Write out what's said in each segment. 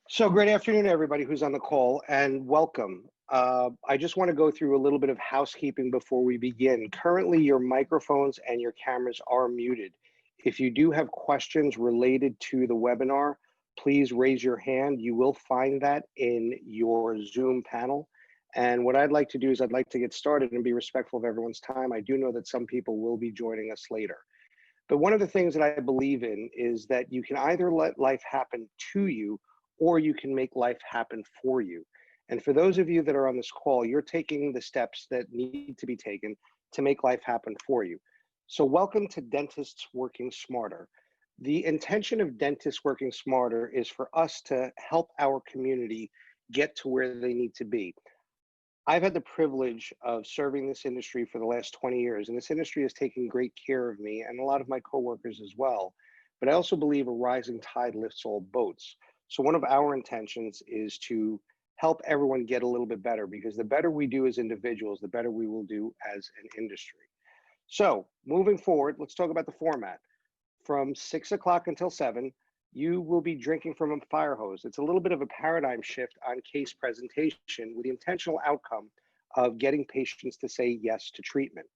So great afternoon, everybody who's on the call, and welcome. I just want to go through a little bit of housekeeping before we begin. Currently, your microphones and your cameras are muted. If you do have questions related to the webinar, please raise your hand. You will find that in your Zoom panel. And what I'd like to do is I'd like to get started and be respectful of everyone's time. I do know that some people will be joining us later. But one of the things that I believe in is that you can either let life happen to you or you can make life happen for you. And for those of you that are on this call, you're taking the steps that need to be taken to make life happen for you. So welcome to Dentists Working Smarter. The intention of Dentists Working Smarter is for us to help our community get to where they need to be. I've had the privilege of serving this industry for the last 20 years, and this industry has taken great care of me and a lot of my coworkers as well. But I also believe a rising tide lifts all boats. So one of our intentions is to help everyone get a little bit better, because the better we do as individuals, the better we will do as an industry. So moving forward, let's talk about the format. From 6 o'clock until 7, you will be drinking from a fire hose. It's a little bit of a paradigm shift on case presentation with the intentional outcome of getting patients to say yes to treatment.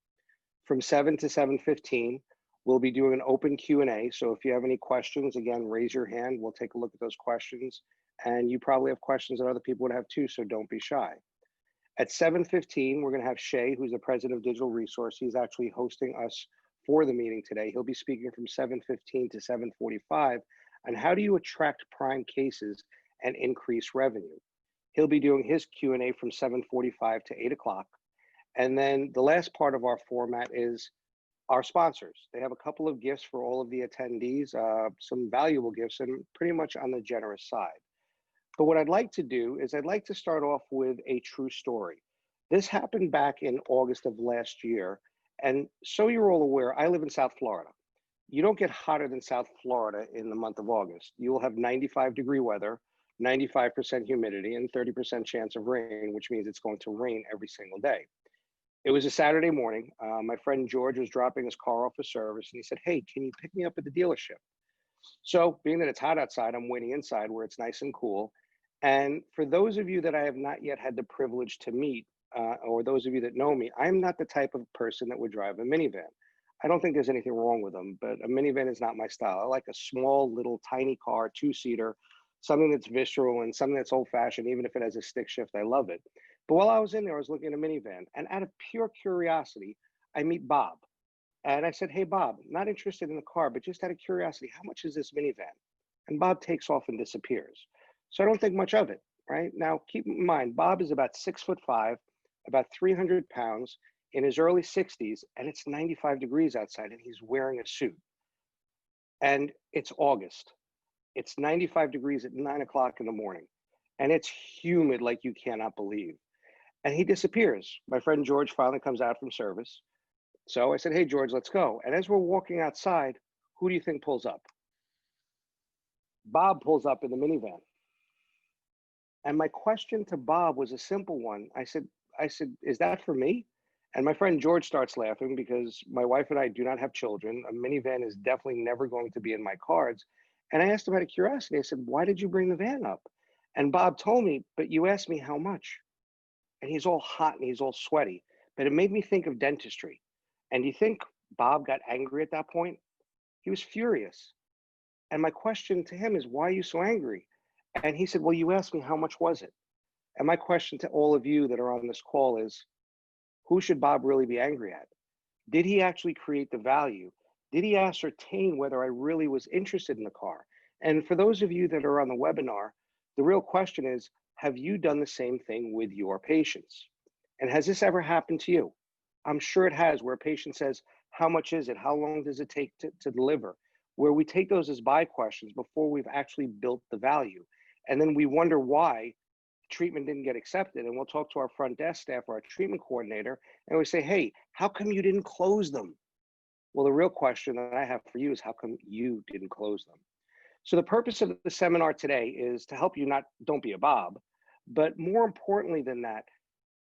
From 7 to 7:15, we'll be doing an open Q&A. So if you have any questions, again, raise your hand. We'll take a look at those questions. And you probably have questions that other people would have too, so don't be shy. At 7:15, we're going to have Shay, who's the president of Digital Resource. He's actually hosting us for the meeting today. He'll be speaking from 7:15 to 7:45 on how do you attract prime cases and increase revenue. He'll be doing his Q&A from 7:45 to 8 o'clock. And then the last part of our format is our sponsors. They have a couple of gifts for all of the attendees, some valuable gifts and pretty much on the generous side. But what I'd like to do is I'd like to start off with a true story. This happened back in August of last year. And so you're all aware, I live in South Florida. You don't get hotter than South Florida in the month of August. You will have 95-degree weather, 95% humidity, and 30% chance of rain, which means it's going to rain every single day. It was a Saturday morning. My friend George was dropping his car off for service, and he said, "Hey, can you pick me up at the dealership?" So being that it's hot outside, I'm waiting inside where it's nice and cool. And for those of you that I have not yet had the privilege to meet, or those of you that know me, I'm not the type of person that would drive a minivan. I don't think there's anything wrong with them, but a minivan is not my style. I like a small, little, tiny car, two-seater, something that's visceral and something that's old-fashioned, even if it has a stick shift, I love it. But while I was in there, I was looking at a minivan, and out of pure curiosity, I meet Bob. And I said, "Hey, Bob, not interested in the car, but just out of curiosity, how much is this minivan?" And Bob takes off and disappears. So I don't think much of it, right? Now, keep in mind, Bob is about 6'5", about 300 pounds, in his early 60s, and it's 95 degrees outside, and he's wearing a suit. And it's August. It's 95 degrees at 9 o'clock in the morning, and it's humid like you cannot believe. And he disappears. My friend George finally comes out from service. So I said, "Hey, George, let's go." And as we're walking outside, who do you think pulls up? Bob pulls up in the minivan. And my question to Bob was a simple one. I said, "Is that for me?" And my friend George starts laughing because my wife and I do not have children. A minivan is definitely never going to be in my cards. And I asked him out of curiosity, I said, "Why did you bring the van up?" And Bob told me, "But you asked me how much." And he's all hot and he's all sweaty. But it made me think of dentistry. And do you think Bob got angry at that point? He was furious. And my question to him is, "Why are you so angry?" And he said, "Well, you asked me how much was it?" And my question to all of you that are on this call is, who should Bob really be angry at? Did he actually create the value? Did he ascertain whether I really was interested in the car? And for those of you that are on the webinar, the real question is, have you done the same thing with your patients? And has this ever happened to you? I'm sure it has, where a patient says, "How much is it? How long does it take to deliver?" Where we take those as buy questions before we've actually built the value. And then we wonder why treatment didn't get accepted. And we'll talk to our front desk staff or our treatment coordinator, and we say, "Hey, how come you didn't close them?" Well, the real question that I have for you is, how come you didn't close them? So the purpose of the seminar today is to help you don't be a Bob, but more importantly than that,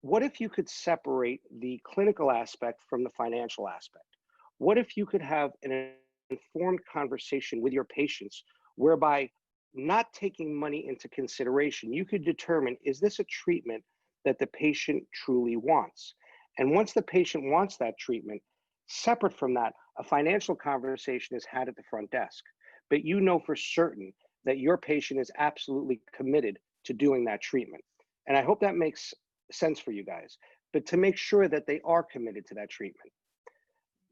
what if you could separate the clinical aspect from the financial aspect? What if you could have an informed conversation with your patients whereby not taking money into consideration, you could determine, is this a treatment that the patient truly wants? And once the patient wants that treatment, separate from that, a financial conversation is had at the front desk. But you know for certain that your patient is absolutely committed to doing that treatment. And I hope that makes sense for you guys, but to make sure that they are committed to that treatment.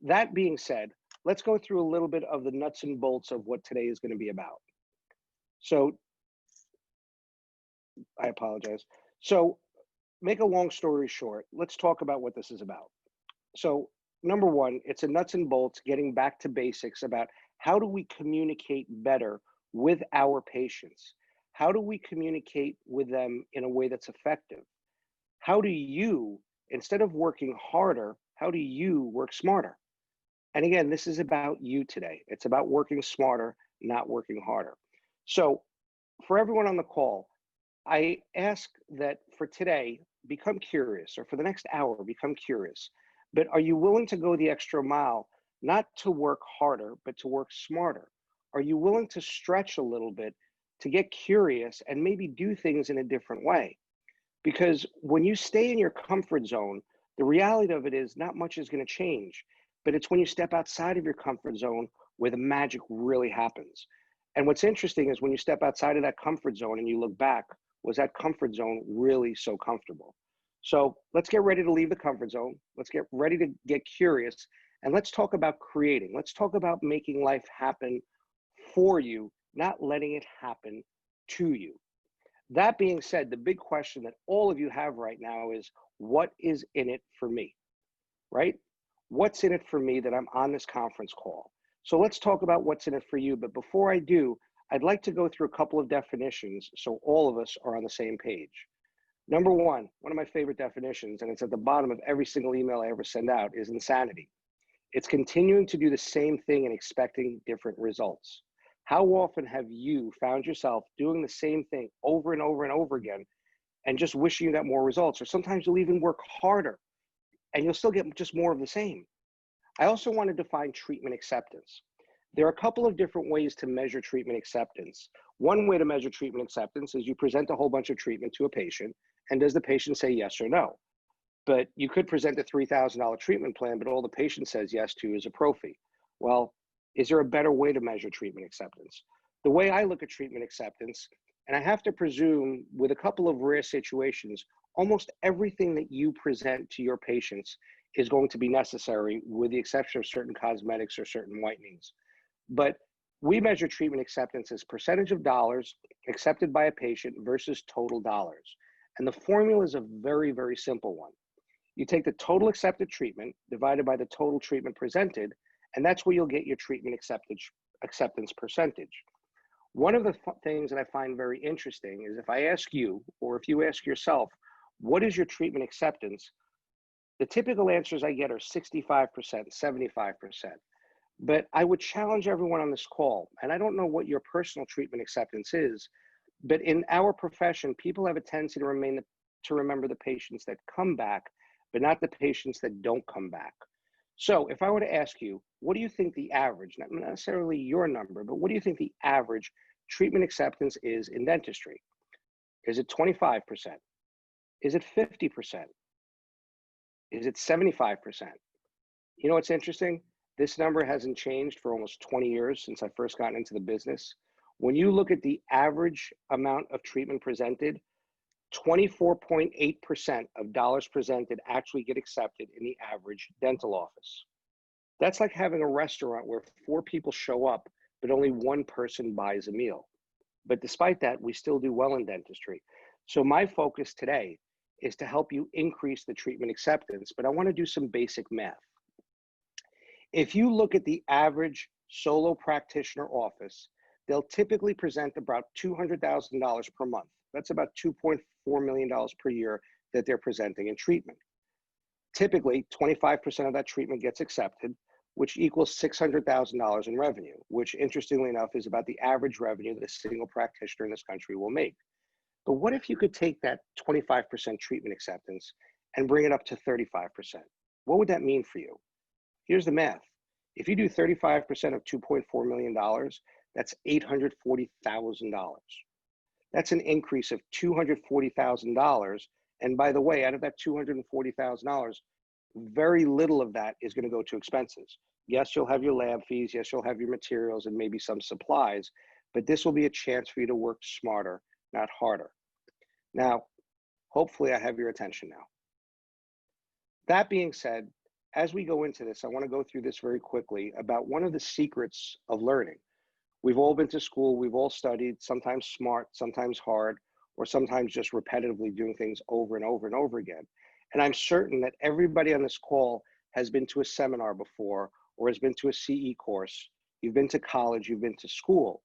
That being said, let's go through a little bit of the nuts and bolts of what today is going to be about. So I apologize. So make a long story short, let's talk about what this is about. So number one, it's a nuts and bolts, getting back to basics about how do we communicate better with our patients? How do we communicate with them in a way that's effective? How do you, instead of working harder, how do you work smarter? And again, this is about you today. It's about working smarter, not working harder. So for everyone on the call, I ask that for today, become curious, or for the next hour, become curious. But are you willing to go the extra mile, not to work harder, but to work smarter? Are you willing to stretch a little bit to get curious and maybe do things in a different way? Because when you stay in your comfort zone, the reality of it is not much is going to change. But it's when you step outside of your comfort zone where the magic really happens. And what's interesting is when you step outside of that comfort zone and you look back, was that comfort zone really so comfortable? So let's get ready to leave the comfort zone. Let's get ready to get curious. And let's talk about creating. Let's talk about making life happen for you, not letting it happen to you. That being said, the big question that all of you have right now is, what is in it for me, right? What's in it for me that I'm on this conference call? So let's talk about what's in it for you. But before I do, I'd like to go through a couple of definitions so all of us are on the same page. Number one of my favorite definitions, and it's at the bottom of every single email I ever send out, is insanity. It's continuing to do the same thing and expecting different results. How often have you found yourself doing the same thing over and over and over again and just wishing you got more results? Or sometimes you'll even work harder and you'll still get just more of the same. I also want to define treatment acceptance. There are a couple of different ways to measure treatment acceptance. One way to measure treatment acceptance is you present a whole bunch of treatment to a patient, and does the patient say yes or no? But you could present a $3,000 treatment plan, but all the patient says yes to is a pro fee. Well, is there a better way to measure treatment acceptance? The way I look at treatment acceptance, and I have to presume with a couple of rare situations, almost everything that you present to your patients is going to be necessary with the exception of certain cosmetics or certain whitenings. But we measure treatment acceptance as percentage of dollars accepted by a patient versus total dollars. And the formula is a very, very simple one. You take the total accepted treatment divided by the total treatment presented, and that's where you'll get your treatment acceptance percentage. One of the things that I find very interesting is if I ask you, or if you ask yourself, what is your treatment acceptance? The typical answers I get are 65%, 75%. But I would challenge everyone on this call, and I don't know what your personal treatment acceptance is, but in our profession, people have a tendency to remember the patients that come back, but not the patients that don't come back. So if I were to ask you, what do you think the average, not necessarily your number, but what do you think the average treatment acceptance is in dentistry? Is it 25%? Is it 50%? Is it 75%? You know what's interesting? This number hasn't changed for almost 20 years since I first got into the business. When you look at the average amount of treatment presented, 24.8% of dollars presented actually get accepted in the average dental office. That's like having a restaurant where 4 people show up, but only 1 person buys a meal. But despite that, we still do well in dentistry. So my focus today is to help you increase the treatment acceptance, but I want to do some basic math. If you look at the average solo practitioner office, they'll typically present about $200,000 per month. That's about $2.4 million per year that they're presenting in treatment. Typically, 25% of that treatment gets accepted, which equals $600,000 in revenue, which interestingly enough is about the average revenue that a single practitioner in this country will make. But what if you could take that 25% treatment acceptance and bring it up to 35%? What would that mean for you? Here's the math. If you do 35% of $2.4 million, That's $840,000. That's an increase of $240,000. And by the way, out of that $240,000, very little of that is going to go to expenses. Yes, you'll have your lab fees. Yes, you'll have your materials and maybe some supplies, but this will be a chance for you to work smarter, not harder. Now, hopefully I have your attention now. That being said, as we go into this, I want to go through this very quickly about one of the secrets of learning. We've all been to school, we've all studied, sometimes smart, sometimes hard, or sometimes just repetitively doing things over and over and over again. And I'm certain that everybody on this call has been to a seminar before or has been to a CE course. You've been to college, you've been to school.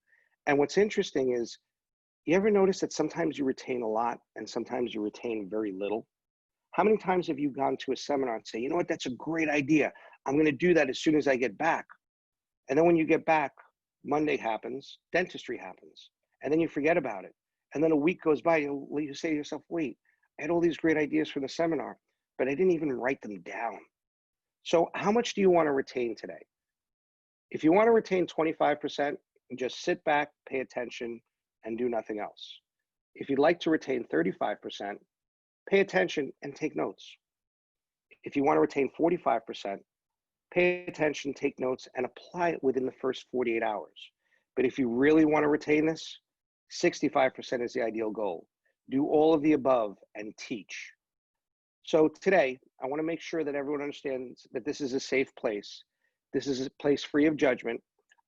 And what's interesting is, you ever notice that sometimes you retain a lot and sometimes you retain very little? How many times have you gone to a seminar and say, you know what, that's a great idea. I'm going to do that as soon as I get back. And then when you get back, Monday happens, dentistry happens, and then you forget about it. And then a week goes by, you say to yourself, wait, I had all these great ideas for the seminar, but I didn't even write them down. So how much do you want to retain today? If you want to retain 25%, just sit back, pay attention, and do nothing else. If you'd like to retain 35%, pay attention and take notes. If you want to retain 45%, pay attention, take notes, and apply it within the first 48 hours. But if you really want to retain this, 65% is the ideal goal. Do all of the above and teach. So today, I want to make sure that everyone understands that this is a safe place. This is a place free of judgment.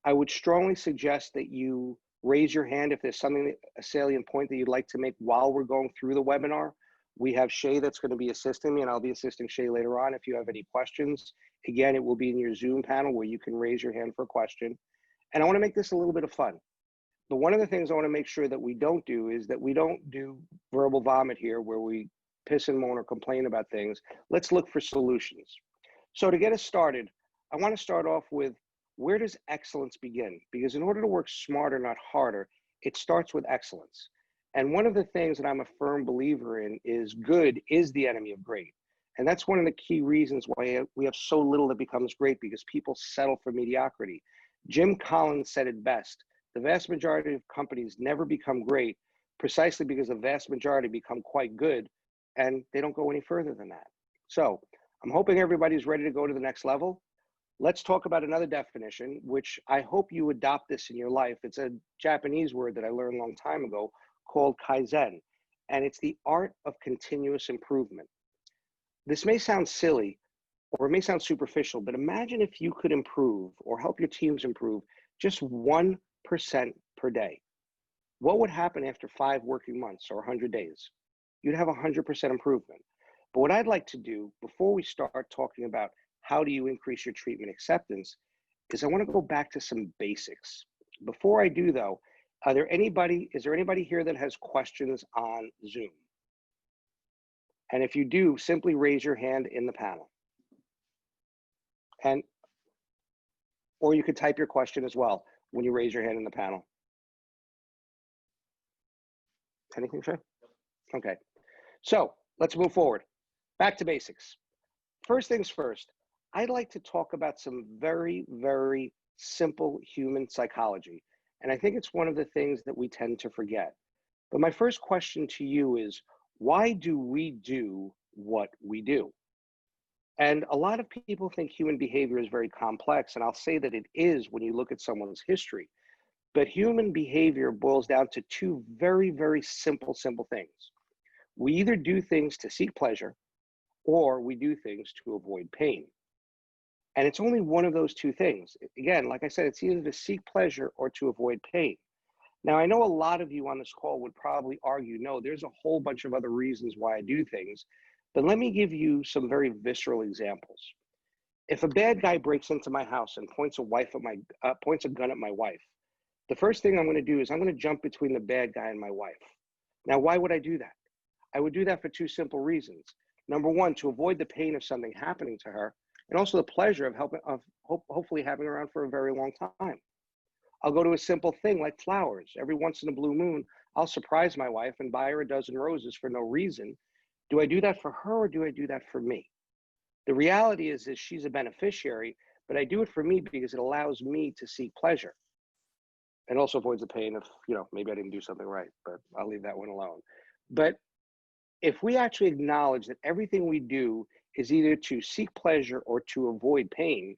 I would strongly suggest that you raise your hand if there's something, a salient point that you'd like to make while we're going through the webinar. We have Shay that's going to be assisting me, and I'll be assisting Shay later on if you have any questions. Again, it will be in your Zoom panel where you can raise your hand for a question. And I want to make this a little bit of fun. But one of the things I want to make sure that we don't do is that we don't do verbal vomit here where we piss and moan or complain about things. Let's look for solutions. So to get us started, I want to start off with, where does excellence begin? Because in order to work smarter, not harder, it starts with excellence. And one of the things that I'm a firm believer in is good is the enemy of great. And that's one of the key reasons why we have so little that becomes great, because people settle for mediocrity. Jim Collins said it best: the vast majority of companies never become great precisely because the vast majority become quite good and they don't go any further than that. So I'm hoping everybody's ready to go to the next level. Let's talk about another definition, which I hope you adopt this in your life. It's a Japanese word that I learned a long time ago called Kaizen, and it's the art of continuous improvement. This may sound silly or it may sound superficial, but imagine if you could improve or help your teams improve just 1% per day. What would happen after 5 working months or 100 days? You'd have 100% improvement. But what I'd like to do before we start talking about how do you increase your treatment acceptance is I want to go back to some basics. Before I do though, is there anybody here that has questions on Zoom? And if you do, simply raise your hand in the panel. Or you could type your question as well when you raise your hand in the panel. Anything, Shay? Okay. So let's move forward. Back to basics. First things first, I'd like to talk about some very, very simple human psychology. And I think it's one of the things that we tend to forget. But my first question to you is, why do we do what we do? And a lot of people think human behavior is very complex, and I'll say that it is when you look at someone's history. But human behavior boils down to 2 very, very simple things. We either do things to seek pleasure, or we do things to avoid pain. And it's only one of those 2 things. Again, like I said, it's either to seek pleasure or to avoid pain. Now, I know a lot of you on this call would probably argue, no, there's a whole bunch of other reasons why I do things. But let me give you some very visceral examples. If a bad guy breaks into my house and points a gun at my wife, the first thing I'm going to do is I'm going to jump between the bad guy and my wife. Now, why would I do that? I would do that for 2 simple reasons. Number 1, to avoid the pain of something happening to her, and also the pleasure of hopefully having her around for a very long time. I'll go to a simple thing like flowers. Every once in a blue moon, I'll surprise my wife and buy her a dozen roses for no reason. Do I do that for her or do I do that for me? The reality is she's a beneficiary, but I do it for me because it allows me to seek pleasure. and also avoids the pain of, maybe I didn't do something right, but I'll leave that one alone. But if we actually acknowledge that everything we do is either to seek pleasure or to avoid pain,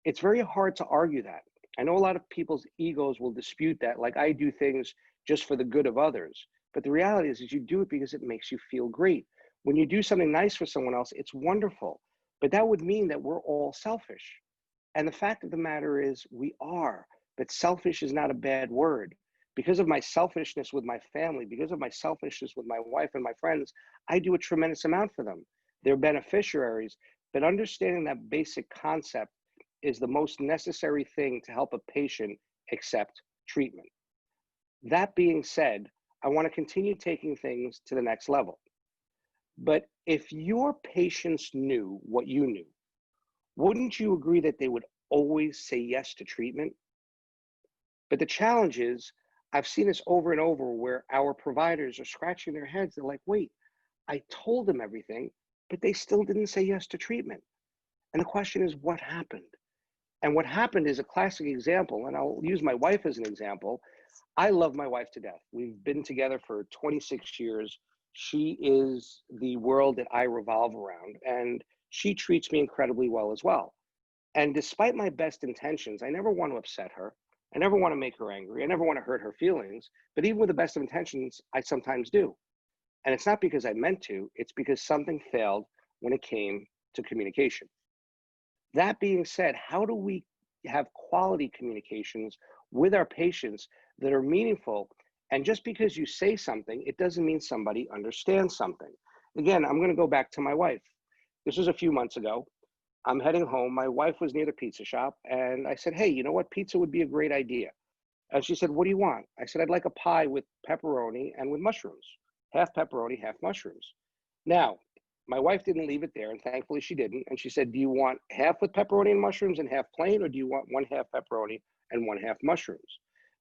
it's very hard to argue that. I know a lot of people's egos will dispute that, like I do things just for the good of others. But the reality is you do it because it makes you feel great. When you do something nice for someone else, it's wonderful. But that would mean that we're all selfish. And the fact of the matter is we are, but selfish is not a bad word. Because of my selfishness with my family, because of my selfishness with my wife and my friends, I do a tremendous amount for them. They're beneficiaries, but understanding that basic concept is the most necessary thing to help a patient accept treatment. That being said, I want to continue taking things to the next level. But if your patients knew what you knew, wouldn't you agree that they would always say yes to treatment? But the challenge is, I've seen this over and over where our providers are scratching their heads. They're like, wait, I told them everything, but they still didn't say yes to treatment. And the question is, what happened? And what happened is a classic example, and I'll use my wife as an example. I love my wife to death. We've been together for 26 years. She is the world that I revolve around, and she treats me incredibly well as well. And despite my best intentions, I never want to upset her. I never want to make her angry. I never want to hurt her feelings. But even with the best of intentions, I sometimes do. And it's not because I meant to, it's because something failed when it came to communication. That being said, how do we have quality communications with our patients that are meaningful? And just because you say something, it doesn't mean somebody understands something. Again, I'm going to go back to my wife. This was a few months ago. I'm heading home. My wife was near the pizza shop, and I said, hey, you know what? Pizza would be a great idea. And she said, what do you want? I said, I'd like a pie with pepperoni and with mushrooms, half pepperoni, half mushrooms. Now, my wife didn't leave it there, and thankfully she didn't. And she said, do you want half with pepperoni and mushrooms and half plain, or do you want one half pepperoni and one half mushrooms?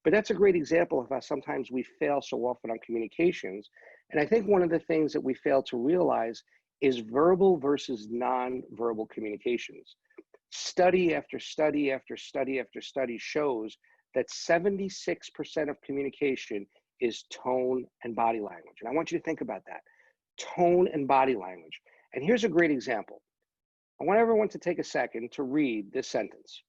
But that's a great example of how sometimes we fail so often on communications. And I think one of the things that we fail to realize is verbal versus non-verbal communications. Study after study after study after study shows that 76% of communication is tone and body language. And I want you to think about that. Tone and body language. And here's a great example. I want everyone to take a second to read this sentence.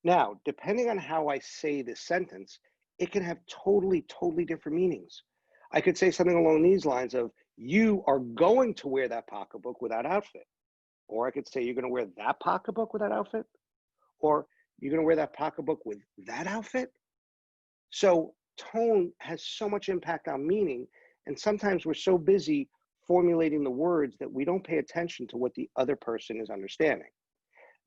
Now, depending on how I say this sentence, it can have totally different meanings. I could say something along these lines of, you are going to wear that pocketbook with that outfit. Or I could say, you're going to wear that pocketbook with that outfit. Or you're going to wear that pocketbook with that outfit. So tone has so much impact on meaning. And sometimes we're so busy formulating the words that we don't pay attention to what the other person is understanding.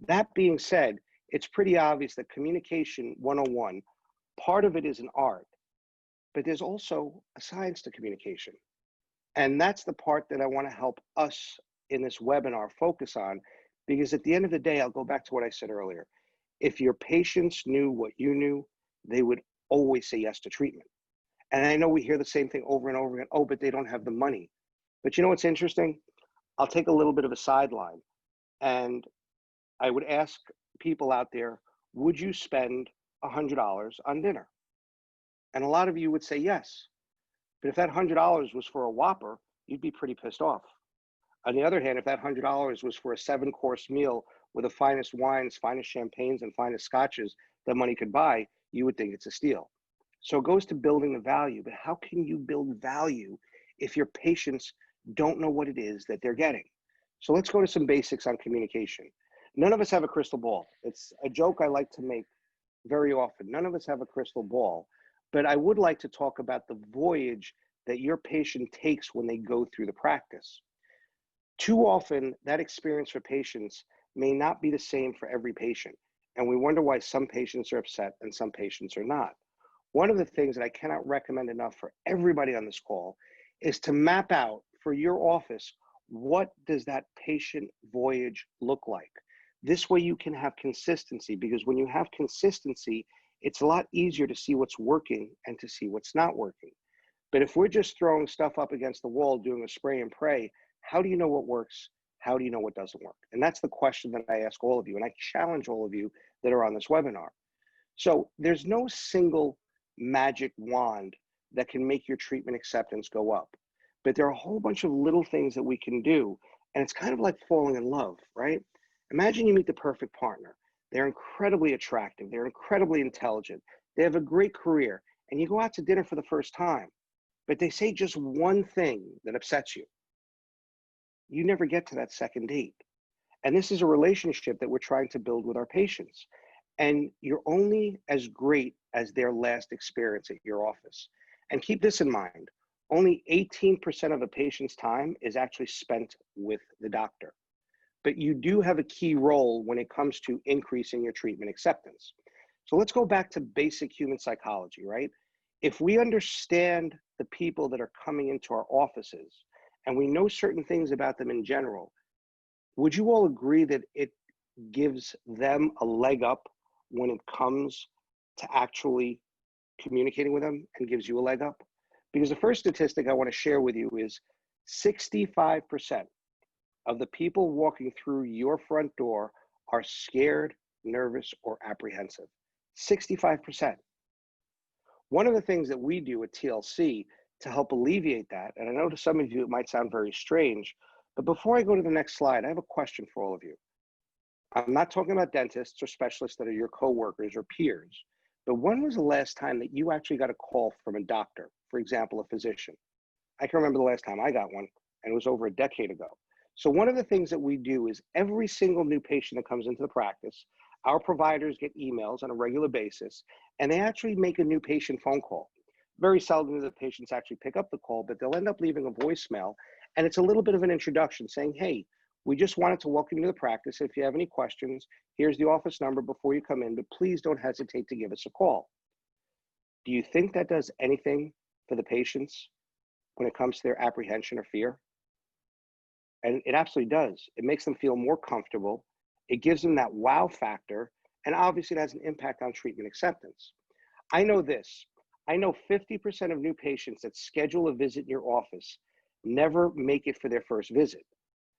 That being said, it's pretty obvious that communication 101, part of it is an art, but there's also a science to communication. And that's the part that I want to help us in this webinar focus on, because at the end of the day, I'll go back to what I said earlier. If your patients knew what you knew, they would always say yes to treatment. And I know we hear the same thing over and over again, oh, but they don't have the money. But you know what's interesting? I'll take a little bit of a sideline, and I would ask people out there, would you spend $100 on dinner? And a lot of you would say yes. But if that $100 was for a Whopper, you'd be pretty pissed off. On the other hand, if that $100 was for a 7-course meal with the finest wines, finest champagnes, and finest scotches that money could buy, you would think it's a steal. So it goes to building the value. But how can you build value if your patients don't know what it is that they're getting? So let's go to some basics on communication. None of us have a crystal ball. It's a joke I like to make very often. None of us have a crystal ball, but I would like to talk about the voyage that your patient takes when they go through the practice. Too often, that experience for patients may not be the same for every patient, and we wonder why some patients are upset and some patients are not. One of the things that I cannot recommend enough for everybody on this call is to map out for your office, what does that patient voyage look like? This way you can have consistency, because when you have consistency, it's a lot easier to see what's working and to see what's not working. But if we're just throwing stuff up against the wall, doing a spray and pray, how do you know what works? How do you know what doesn't work? And that's the question that I ask all of you. And I challenge all of you that are on this webinar. So there's no single magic wand that can make your treatment acceptance go up. But there are a whole bunch of little things that we can do. And it's kind of like falling in love, right? Imagine you meet the perfect partner. They're incredibly attractive. They're incredibly intelligent. They have a great career. And you go out to dinner for the first time, but they say just one thing that upsets you. You never get to that second date. And this is a relationship that we're trying to build with our patients. And you're only as great as their last experience at your office. And keep this in mind, only 18% of a patient's time is actually spent with the doctor. But you do have a key role when it comes to increasing your treatment acceptance. So let's go back to basic human psychology, right? If we understand the people that are coming into our offices and we know certain things about them in general, would you all agree that it gives them a leg up when it comes to actually communicating with them and gives you a leg up? Because the first statistic I want to share with you is 65% of the people walking through your front door are scared, nervous, or apprehensive. 65%. One of the things that we do at TLC to help alleviate that, and I know to some of you it might sound very strange, but before I go to the next slide, I have a question for all of you. I'm not talking about dentists or specialists that are your coworkers or peers, but when was the last time that you actually got a call from a doctor, for example, a physician? I can remember the last time I got one, and it was over a decade ago. So one of the things that we do is every single new patient that comes into the practice, our providers get emails on a regular basis, and they actually make a new patient phone call. Very seldom do the patients actually pick up the call, but they'll end up leaving a voicemail, and it's a little bit of an introduction saying, hey, we just wanted to welcome you to the practice. If you have any questions, here's the office number before you come in, but please don't hesitate to give us a call. Do you think that does anything for the patients when it comes to their apprehension or fear? And it absolutely does. It makes them feel more comfortable. It gives them that wow factor, and obviously it has an impact on treatment acceptance. I know this. I know 50% of new patients that schedule a visit in your office never make it for their first visit.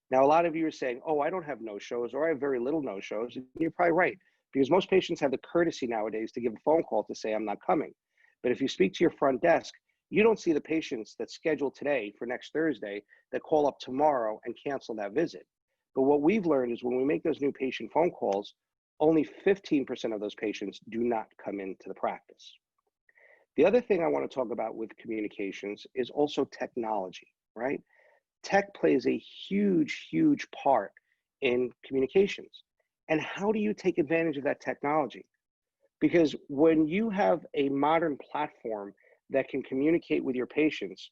Now, a lot of you are saying, oh, I don't have no-shows, or I have very little no-shows. And you're probably right, because most patients have the courtesy nowadays to give a phone call to say, I'm not coming. But if you speak to your front desk, you don't see the patients that schedule today for next Thursday that call up tomorrow and cancel that visit. But what we've learned is when we make those new patient phone calls, only 15% of those patients do not come into the practice. The other thing I want to talk about with communications is also technology, right? Tech plays a huge, huge part in communications. And how do you take advantage of that technology? Because when you have a modern platform that can communicate with your patients,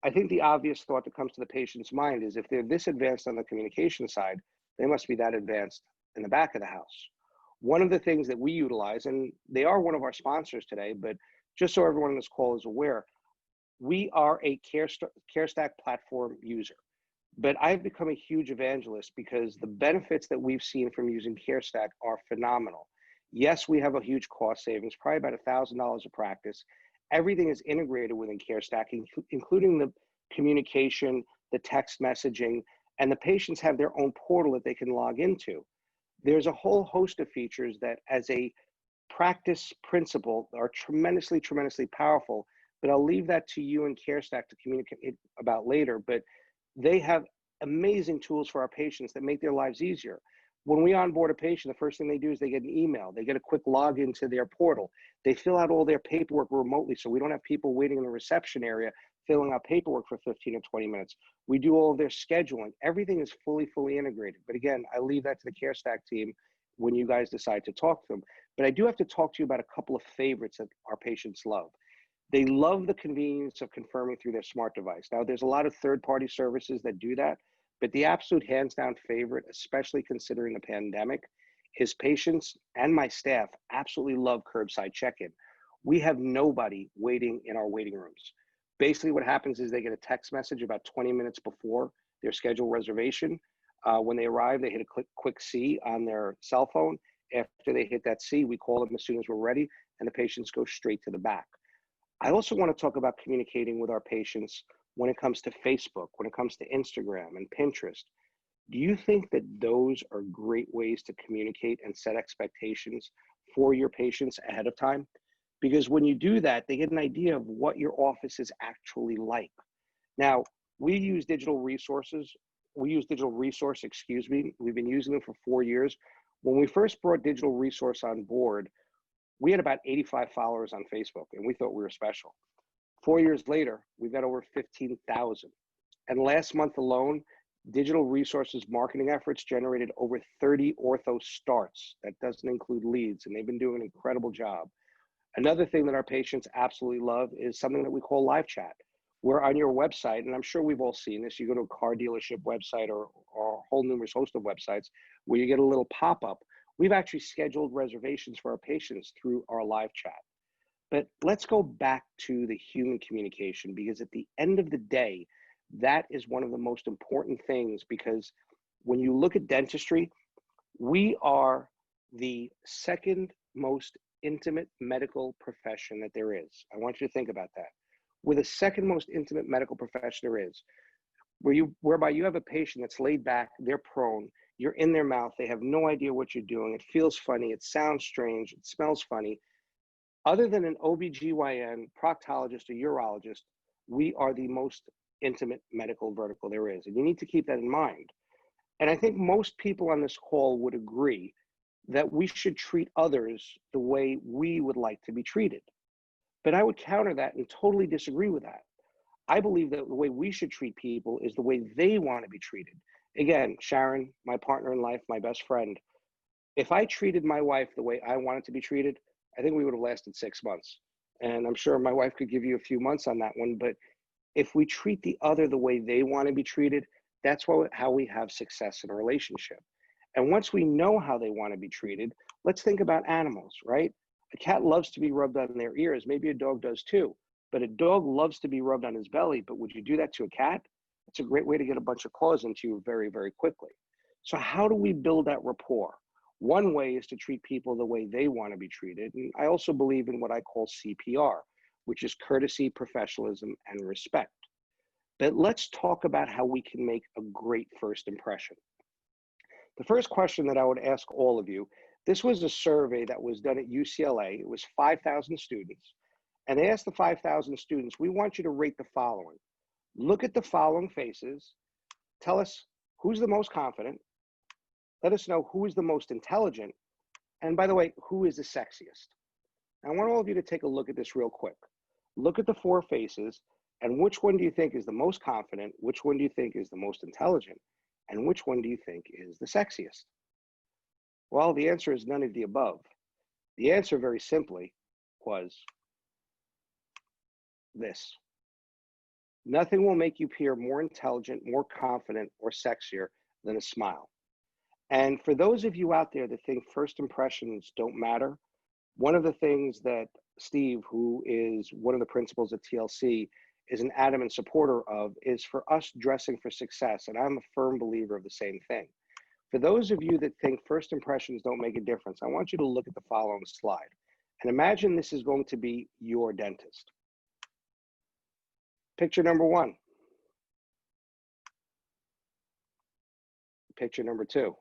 I think the obvious thought that comes to the patient's mind is if they're this advanced on the communication side, they must be that advanced in the back of the house. One of the things that we utilize, and they are one of our sponsors today, but just so everyone on this call is aware, we are a CareStack platform user. But I've become a huge evangelist because the benefits that we've seen from using CareStack are phenomenal. Yes, we have a huge cost savings, probably about $1,000 a practice. Everything is integrated within CareStack, including the communication, the text messaging, and the patients have their own portal that they can log into. There's a whole host of features that as a practice principle are tremendously, tremendously powerful, but I'll leave that to you and CareStack to communicate about later. But they have amazing tools for our patients that make their lives easier. When we onboard a patient, the first thing they do is they get an email. They get a quick login to their portal. They fill out all their paperwork remotely, so we don't have people waiting in the reception area filling out paperwork for 15 or 20 minutes. We do all of their scheduling. Everything is fully integrated. But again, I leave that to the CareStack team when you guys decide to talk to them. But I do have to talk to you about a couple of favorites that our patients love. They love the convenience of confirming through their smart device. Now, there's a lot of third-party services that do that, but the absolute hands-down favorite, especially considering the pandemic, is patients and my staff absolutely love curbside check-in. We have nobody waiting in our waiting rooms. Basically, what happens is they get a text message about 20 minutes before their scheduled reservation. When they arrive, they hit a quick C on their cell phone. After they hit that C, we call them as soon as we're ready, and the patients go straight to the back. I also want to talk about communicating with our patients when it comes to Facebook, when it comes to Instagram and Pinterest. Do you think that those are great ways to communicate and set expectations for your patients ahead of time. Because when you do that, they get an idea of what your office is actually like. Now, we use digital resources. We use digital resource, excuse me. We've been using them for 4 years. When we first brought digital resource on board, we had about 85 followers on Facebook, and we thought we were special. 4 years later, we've got over 15,000. And last month alone, digital resources marketing efforts generated over 30 ortho starts. That doesn't include leads, and they've been doing an incredible job. Another thing that our patients absolutely love is something that we call live chat. Where on your website, and I'm sure we've all seen this, you go to a car dealership website or a whole numerous host of websites where you get a little pop-up. We've actually scheduled reservations for our patients through our live chat. But let's go back to the human communication, because at the end of the day, that is one of the most important things, because when you look at dentistry, we are the second most intimate medical profession that there is. I want you to think about that. We're the second most intimate medical profession there is, whereby you have a patient that's laid back, they're prone, you're in their mouth, they have no idea what you're doing, it feels funny, it sounds strange, it smells funny. Other than an OBGYN, proctologist, or urologist, we are the most intimate medical vertical there is. And you need to keep that in mind. And I think most people on this call would agree that we should treat others the way we would like to be treated. But I would counter that and totally disagree with that. I believe that the way we should treat people is the way they want to be treated. Again, Sharon, my partner in life, my best friend, if I treated my wife the way I wanted to be treated, I think we would have lasted 6 months. And I'm sure my wife could give you a few months on that one. But if we treat the other the way they want to be treated, that's how we have success in a relationship. And once we know how they want to be treated, let's think about animals, right? A cat loves to be rubbed on their ears. Maybe a dog does too. But a dog loves to be rubbed on his belly. But would you do that to a cat? It's a great way to get a bunch of claws into you very, very quickly. So how do we build that rapport? One way is to treat people the way they want to be treated. And I also believe in what I call CPR, which is courtesy, professionalism, and respect. But let's talk about how we can make a great first impression. The first question that I would ask all of you, this was a survey that was done at UCLA. It was 5,000 students. And they asked the 5,000 students, we want you to rate the following. Look at the following faces. Tell us who's the most confident. Let us know who is the most intelligent. And by the way, who is the sexiest? I want all of you to take a look at this real quick. Look at the 4 faces, and which one do you think is the most confident? Which one do you think is the most intelligent? And which one do you think is the sexiest? Well, the answer is none of the above. The answer, very simply, was this. Nothing will make you appear more intelligent, more confident, or sexier than a smile. And for those of you out there that think first impressions don't matter, one of the things that Steve, who is one of the principals at TLC, is an adamant supporter of is for us dressing for success. And I'm a firm believer of the same thing. For those of you that think first impressions don't make a difference, I want you to look at the following slide. And imagine this is going to be your dentist. Picture number 1. Picture number 2.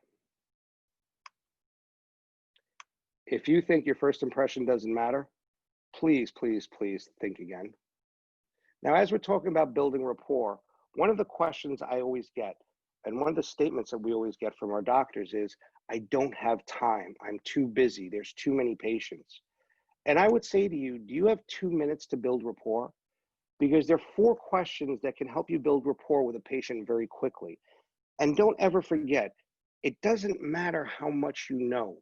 If you think your first impression doesn't matter, please, please, please think again. Now, as we're talking about building rapport, one of the questions I always get, and one of the statements that we always get from our doctors is, I don't have time. I'm too busy. There's too many patients. And I would say to you, do you have 2 minutes to build rapport? Because there are 4 questions that can help you build rapport with a patient very quickly. And don't ever forget, it doesn't matter how much you know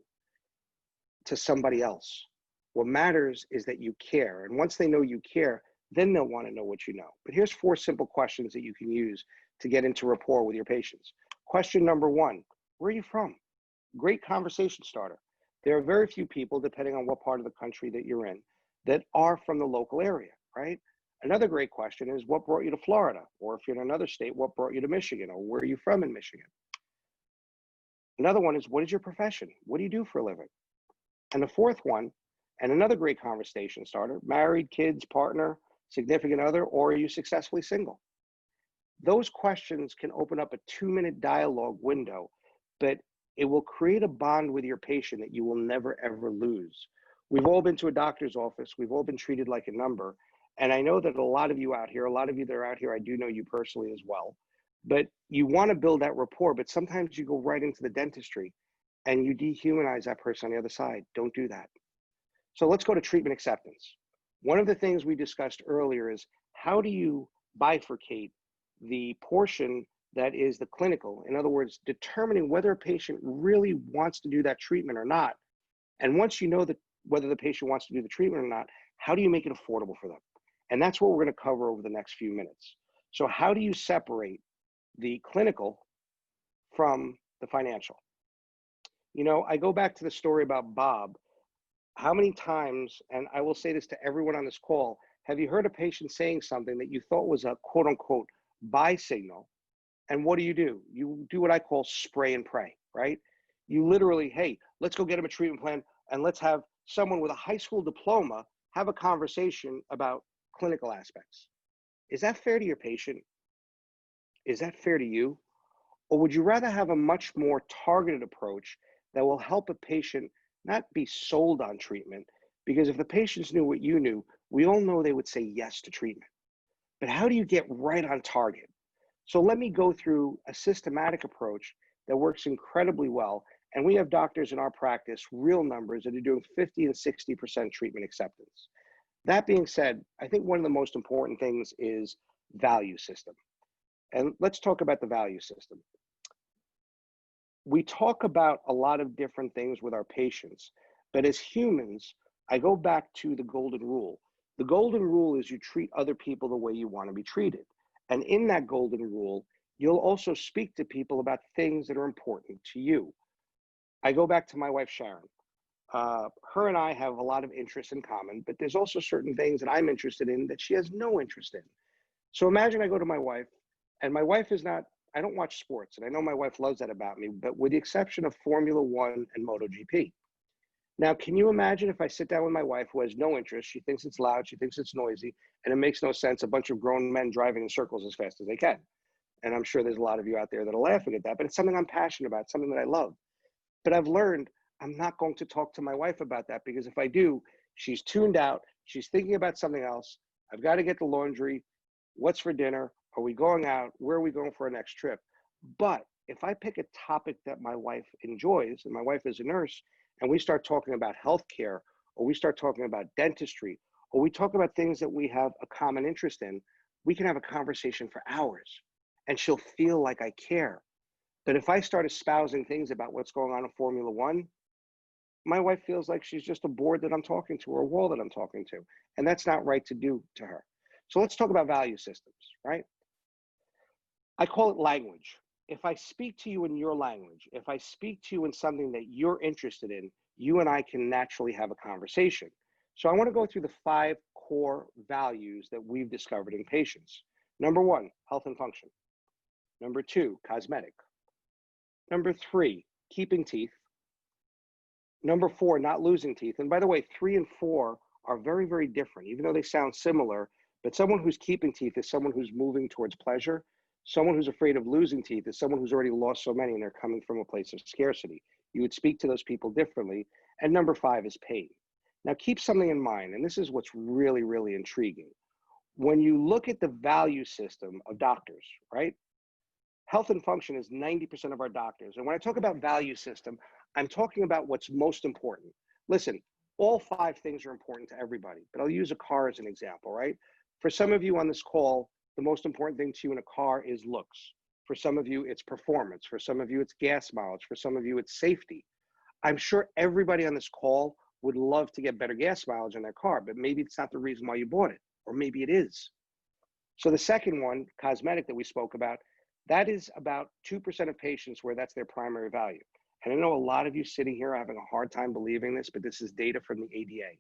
to somebody else. What matters is that you care. And once they know you care, then they'll want to know what you know. But here's 4 simple questions that you can use to get into rapport with your patients. Question number 1, where are you from? Great conversation starter. There are very few people, depending on what part of the country that you're in, that are from the local area, right? Another great question is, what brought you to Florida? Or if you're in another state, what brought you to Michigan? Or where are you from in Michigan? Another one is, what is your profession? What do you do for a living? And the 4th one, and another great conversation starter, married, kids, partner, significant other, or are you successfully single? Those questions can open up a 2-minute dialogue window, but It will create a bond with your patient that you will never, ever lose. We've all been to a doctor's office. We've all been treated like a number. And I know that a lot of you out here, a lot of you that are out here, I do know you personally as well, but you want to build that rapport, but sometimes you go right into the dentistry and you dehumanize that person on the other side. Don't do that. So let's go to treatment acceptance. One of the things we discussed earlier is how do you bifurcate the portion that is the clinical, in other words, determining whether a patient really wants to do that treatment or not. And once you know that whether the patient wants to do the treatment or not, how do you make it affordable for them? And that's what we're going to cover over the next few minutes. So how do you separate the clinical from the financial? You know, I go back to the story about Bob. How many times, and I will say this to everyone on this call, have you heard a patient saying something that you thought was a quote unquote buy signal? And what do? You do what I call spray and pray, right? You literally, hey, let's go get him a treatment plan and let's have someone with a high school diploma have a conversation about clinical aspects. Is that fair to your patient? Is that fair to you? Or would you rather have a much more targeted approach that will help a patient not be sold on treatment? Because if the patients knew what you knew, we all know they would say yes to treatment. But how do you get right on target? So let me go through a systematic approach that works incredibly well. And we have doctors in our practice, real numbers, that are doing 50 and 60% treatment acceptance. That being said, I think one of the most important things is value system. And let's talk about the value system. We talk about a lot of different things with our patients, but as humans, I go back to the golden rule. The golden rule is you treat other people the way you want to be treated. And in that golden rule, you'll also speak to people about things that are important to you. I go back to my wife, Sharon. Her and I have a lot of interests in common, but there's also certain things that I'm interested in that she has no interest in. So imagine I go to my wife, and my wife is not, I don't watch sports, and I know my wife loves that about me, but with the exception of Formula One and MotoGP. Now, can you imagine if I sit down with my wife who has no interest, she thinks it's loud, she thinks it's noisy, and it makes no sense, a bunch of grown men driving in circles as fast as they can. And I'm sure there's a lot of you out there that are laughing at that, but it's something I'm passionate about, something that I love. But I've learned I'm not going to talk to my wife about that, because if I do, she's tuned out, she's thinking about something else. I've got to get the laundry. What's for dinner? Are we going out? Where are we going for our next trip? But if I pick a topic that my wife enjoys, and my wife is a nurse, and we start talking about healthcare, or we start talking about dentistry, or we talk about things that we have a common interest in, we can have a conversation for hours, and she'll feel like I care. But if I start espousing things about what's going on in Formula One, my wife feels like she's just a board that I'm talking to, or a wall that I'm talking to, and that's not right to do to her. So let's talk about value systems, right? I call it language. If I speak to you in your language, if I speak to you in something that you're interested in, you and I can naturally have a conversation. So I want to go through the 5 core values that we've discovered in patients. Number 1, health and function. Number 2, cosmetic. Number 3, keeping teeth. Number 4, not losing teeth. And by the way, 3 and 4 are very, very different, even though they sound similar. But someone who's keeping teeth is someone who's moving towards pleasure. Someone who's afraid of losing teeth is someone who's already lost so many and they're coming from a place of scarcity. You would speak to those people differently. And number 5 is pain. Now keep something in mind, and this is what's really, really intriguing. When you look at the value system of doctors, right? Health and function is 90% of our doctors. And when I talk about value system, I'm talking about what's most important. Listen, all 5 things are important to everybody, but I'll use a car as an example, right? For some of you on this call, the most important thing to you in a car is looks. For some of you, it's performance. For some of you, it's gas mileage. For some of you, it's safety. I'm sure everybody on this call would love to get better gas mileage in their car, but maybe it's not the reason why you bought it, or maybe it is. So the second one, cosmetic, that we spoke about, that is about 2% of patients where that's their primary value. And I know a lot of you sitting here are having a hard time believing this, but this is data from the ADA.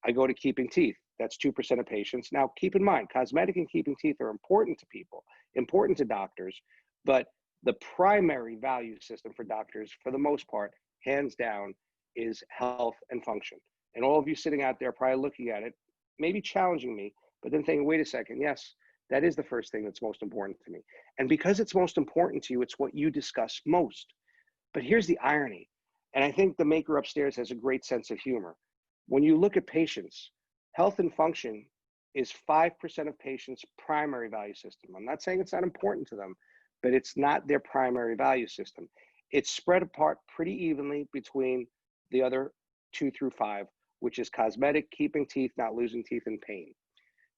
I go to keeping teeth. That's 2% of patients. Now, keep in mind, cosmetic and keeping teeth are important to people, important to doctors, but the primary value system for doctors, for the most part, hands down, is health and function. And all of you sitting out there probably looking at it, maybe challenging me, but then thinking, wait a second, yes, that is the first thing that's most important to me. And because it's most important to you, it's what you discuss most. But here's the irony, and I think the maker upstairs has a great sense of humor. When you look at patients, health and function is 5% of patients' primary value system. I'm not saying it's not important to them, but it's not their primary value system. It's spread apart pretty evenly between the other 2 through 5, which is cosmetic, keeping teeth, not losing teeth, and pain.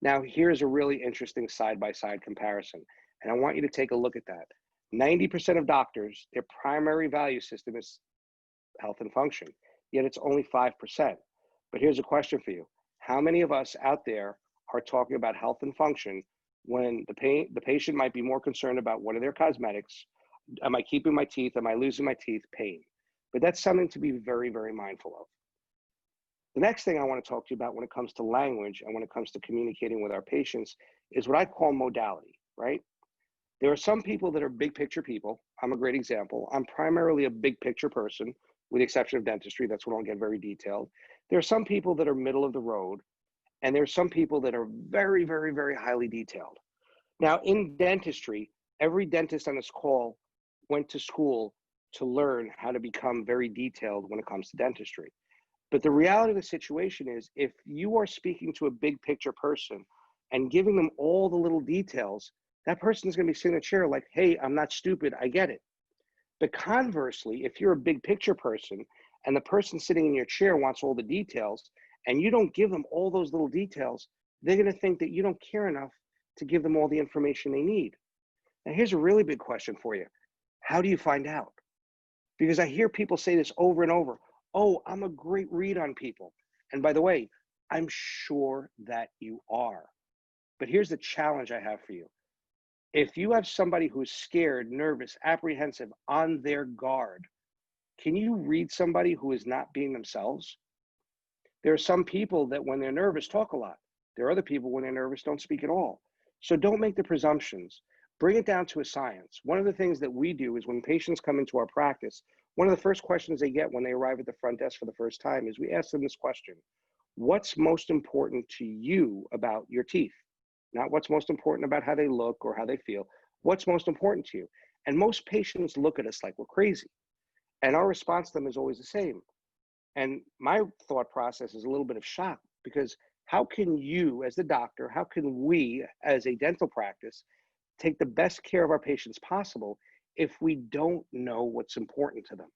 Now, here's a really interesting side-by-side comparison, and I want you to take a look at that. 90% of doctors, their primary value system is health and function, yet it's only 5%. But here's a question for you. How many of us out there are talking about health and function when the patient might be more concerned about what are their cosmetics? Am I keeping my teeth? Am I losing my teeth? Pain. But that's something to be very, very mindful of. The next thing I want to talk to you about when it comes to language and when it comes to communicating with our patients is what I call modality, right? There are some people that are big picture people. I'm a great example. I'm primarily a big picture person, with the exception of dentistry. That's when I'll get very detailed. There are some people that are middle of the road, and there are some people that are very, very, very highly detailed. Now, in dentistry, every dentist on this call went to school to learn how to become very detailed when it comes to dentistry. But the reality of the situation is, if you are speaking to a big picture person and giving them all the little details, that person is going to be sitting in a chair like, hey, I'm not stupid, I get it. But conversely, if you're a big picture person and the person sitting in your chair wants all the details and you don't give them all those little details, they're going to think that you don't care enough to give them all the information they need. Now, here's a really big question for you. How do you find out? Because I hear people say this over and over. Oh, I'm a great read on people. And by the way, I'm sure that you are. But here's the challenge I have for you. If you have somebody who's scared, nervous, apprehensive, on their guard, can you read somebody who is not being themselves? There are some people that when they're nervous talk a lot. There are other people when they're nervous don't speak at all. So don't make the presumptions. Bring it down to a science. One of the things that we do is when patients come into our practice, one of the first questions they get when they arrive at the front desk for the first time is we ask them this question: what's most important to you about your teeth? Not what's most important about how they look or how they feel. What's most important to you? And most patients look at us like we're crazy. And our response to them is always the same. And my thought process is a little bit of shock, because how can you as the doctor, how can we as a dental practice take the best care of our patients possible if we don't know what's important to them?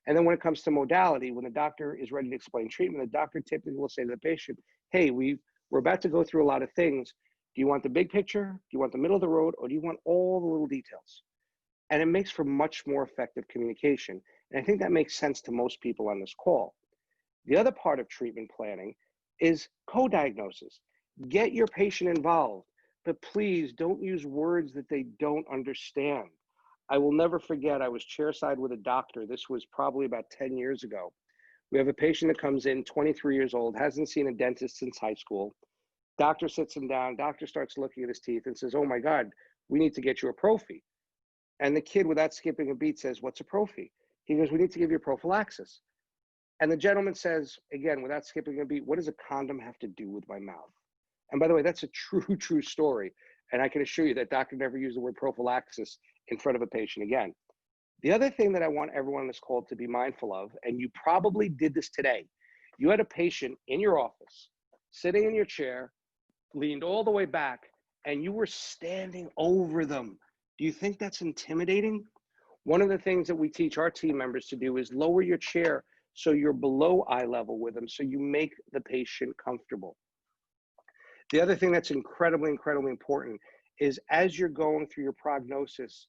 And then when it comes to modality, when the doctor is ready to explain treatment, the doctor typically will say to the patient, hey, we're about to go through a lot of things. Do you want the big picture? Do you want the middle of the road? Or do you want all the little details? And it makes for much more effective communication. And I think that makes sense to most people on this call. The other part of treatment planning is co-diagnosis. Get your patient involved, but please don't use words that they don't understand. I will never forget, I was chairside with a doctor. This was probably about 10 years ago. We have a patient that comes in, 23 years old, hasn't seen a dentist since high school. Doctor sits him down, doctor starts looking at his teeth and says, oh my God, we need to get you a prophy. And the kid, without skipping a beat, says, what's a prophy? He goes, we need to give you prophylaxis. And the gentleman says, again, without skipping a beat, what does a condom have to do with my mouth? And by the way, that's a true story. And I can assure you that doctor never used the word prophylaxis in front of a patient again. The other thing that I want everyone on this call to be mindful of, and you probably did this today, you had a patient in your office, sitting in your chair, leaned all the way back, and you were standing over them. Do you think that's intimidating? One of the things that we teach our team members to do is lower your chair so you're below eye level with them, so you make the patient comfortable. The other thing that's incredibly important is as you're going through your prognosis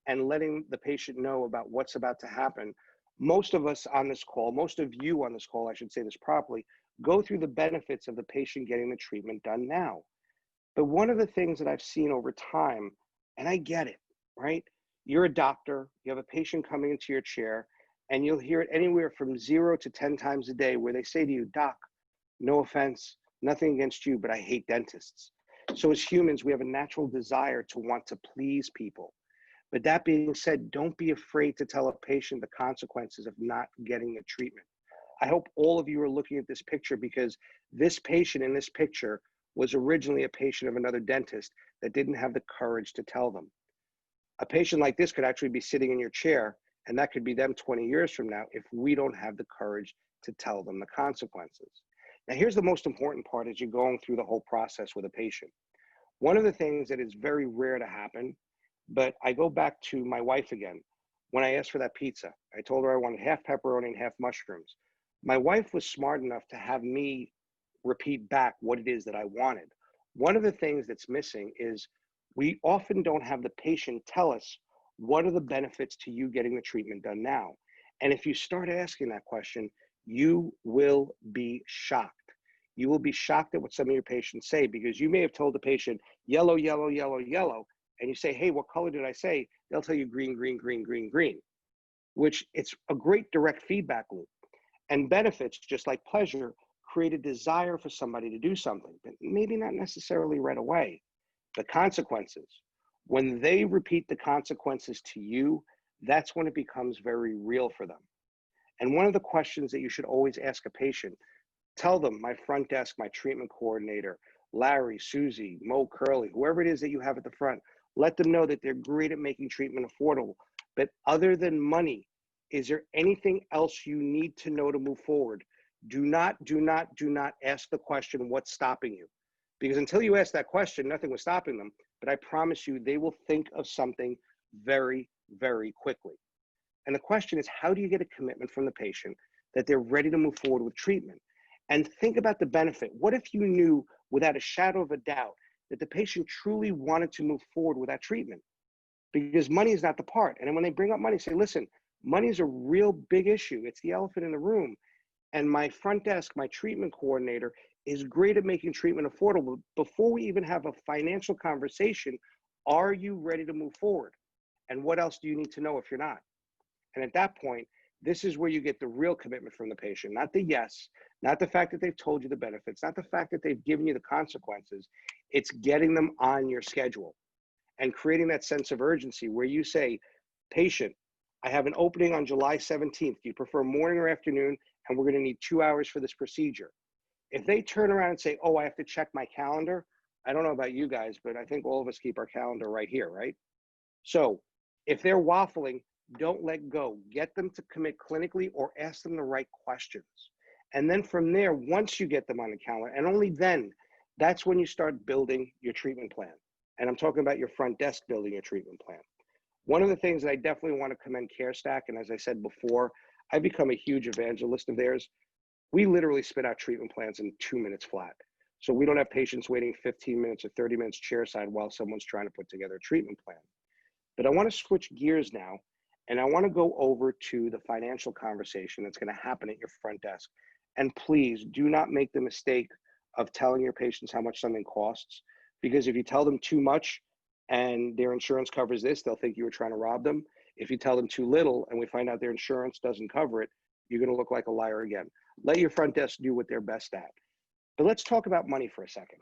and letting the patient know about what's about to happen, most of us on this call, most of you on this call, I should say this properly, go through the benefits of the patient getting the treatment done now. But one of the things that I've seen over time, and I get it, right? You're a doctor, you have a patient coming into your chair, and you'll hear it anywhere from 0 to 10 times a day where they say to you, doc, no offense, nothing against you, but I hate dentists. So as humans, we have a natural desire to want to please people. But that being said, don't be afraid to tell a patient the consequences of not getting the treatment. I hope all of you are looking at this picture, because this patient in this picture was originally a patient of another dentist that didn't have the courage to tell them. A patient like this could actually be sitting in your chair And that could be them 20 years from now if we don't have the courage to tell them the consequences. Now, here's the most important part as you're going through the whole process with a patient. One of the things that is very rare to happen, but I go back to my wife again. When I asked for that pizza, I told her I wanted half pepperoni and half mushrooms. My wife was smart enough to have me repeat back what it is that I wanted. One of the things that's missing is we often don't have the patient tell us what are the benefits to you getting the treatment done now. And if you start asking that question, you will be shocked. You will be shocked at what some of your patients say, because you may have told the patient yellow, yellow, yellow, yellow, and you say, hey, what color did I say? They'll tell you green, green, green, green, green, which it's a great direct feedback loop. And benefits, just like pleasure, create a desire for somebody to do something, but maybe not necessarily right away. The consequences, when they repeat the consequences to you, that's when it becomes very real for them. And one of the questions that you should always ask a patient, tell them, my front desk, my treatment coordinator, Larry, Susie, Mo, Curly, whoever it is that you have at the front, let them know that they're great at making treatment affordable. But other than money, is there anything else you need to know to move forward? Do not ask the question, what's stopping you? Because until you ask that question, nothing was stopping them. But I promise you, they will think of something very, very quickly. And the question is, how do you get a commitment from the patient that they're ready to move forward with treatment? And think about the benefit. What if you knew without a shadow of a doubt that the patient truly wanted to move forward with that treatment? Because money is not the part. And then when they bring up money, say, listen, money is a real big issue. It's the elephant in the room. And my front desk, my treatment coordinator, is great at making treatment affordable. Before we even have a financial conversation, are you ready to move forward? And what else do you need to know if you're not? And at that point, this is where you get the real commitment from the patient, not the yes, not the fact that they've told you the benefits, not the fact that they've given you the consequences. It's getting them on your schedule and creating that sense of urgency where you say, patient, I have an opening on July 17th. Do you prefer morning or afternoon? And we're going to need 2 hours for this procedure. If they turn around and say, oh, I have to check my calendar, I don't know about you guys, but I think all of us keep our calendar right here, right? So if they're waffling, don't let go. Get them to commit clinically or ask them the right questions. And then from there, once you get them on the calendar, and only then, that's when you start building your treatment plan. And I'm talking about your front desk building your treatment plan. One of the things that I definitely want to commend CareStack, and as I said before, I've become a huge evangelist of theirs. We literally spit out treatment plans in 2 minutes flat. So we don't have patients waiting 15 minutes or 30 minutes chairside while someone's trying to put together a treatment plan. But I want to switch gears now, and I want to go over to the financial conversation that's going to happen at your front desk. And please do not make the mistake of telling your patients how much something costs, because if you tell them too much and their insurance covers this, they'll think you were trying to rob them. If you tell them too little and we find out their insurance doesn't cover it, you're going to look like a liar again. Let your front desk do what they're best at. But let's talk about money for a second.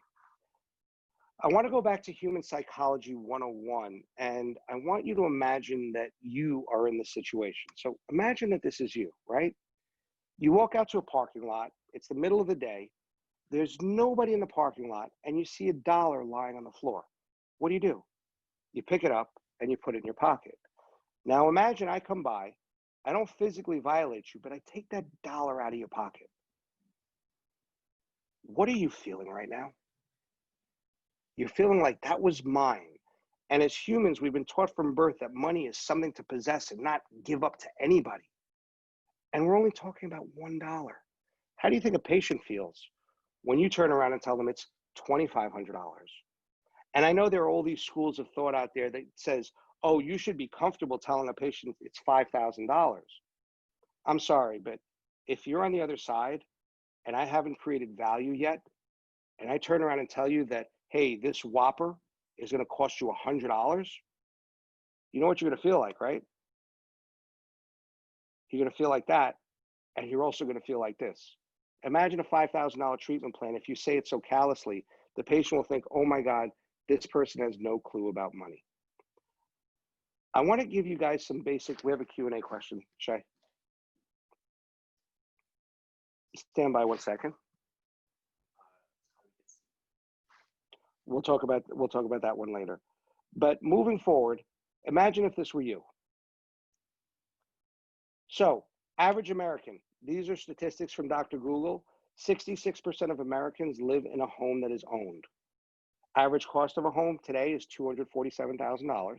I want to go back to Human Psychology 101, and I want you to imagine that you are in this situation. So imagine that this is you, right? You walk out to a parking lot, it's the middle of the day, there's nobody in the parking lot, and you see $1 lying on the floor. What do? You pick it up and you put it in your pocket. Now imagine I come by, I don't physically violate you, but I take that $1 out of your pocket. What are you feeling right now? You're feeling like that was mine. And as humans, we've been taught from birth that money is something to possess and not give up to anybody. And we're only talking about $1. How do you think a patient feels when you turn around and tell them it's $2,500? And I know there are all these schools of thought out there that says, oh, you should be comfortable telling a patient it's $5,000. I'm sorry, but if you're on the other side and I haven't created value yet, and I turn around and tell you that, hey, this Whopper is going to cost you $100, you know what you're going to feel like, right? You're going to feel like that, and you're also going to feel like this. Imagine a $5,000 treatment plan. If you say it so callously, the patient will think, oh my God, this person has no clue about money. I want to give you guys some basic, we have a Q&A question, Shay. Stand by 1 second. We'll talk about that one later. But moving forward, imagine if this were you. So, average American, these are statistics from Dr. Google. 66% of Americans live in a home that is owned. Average cost of a home today is $247,000.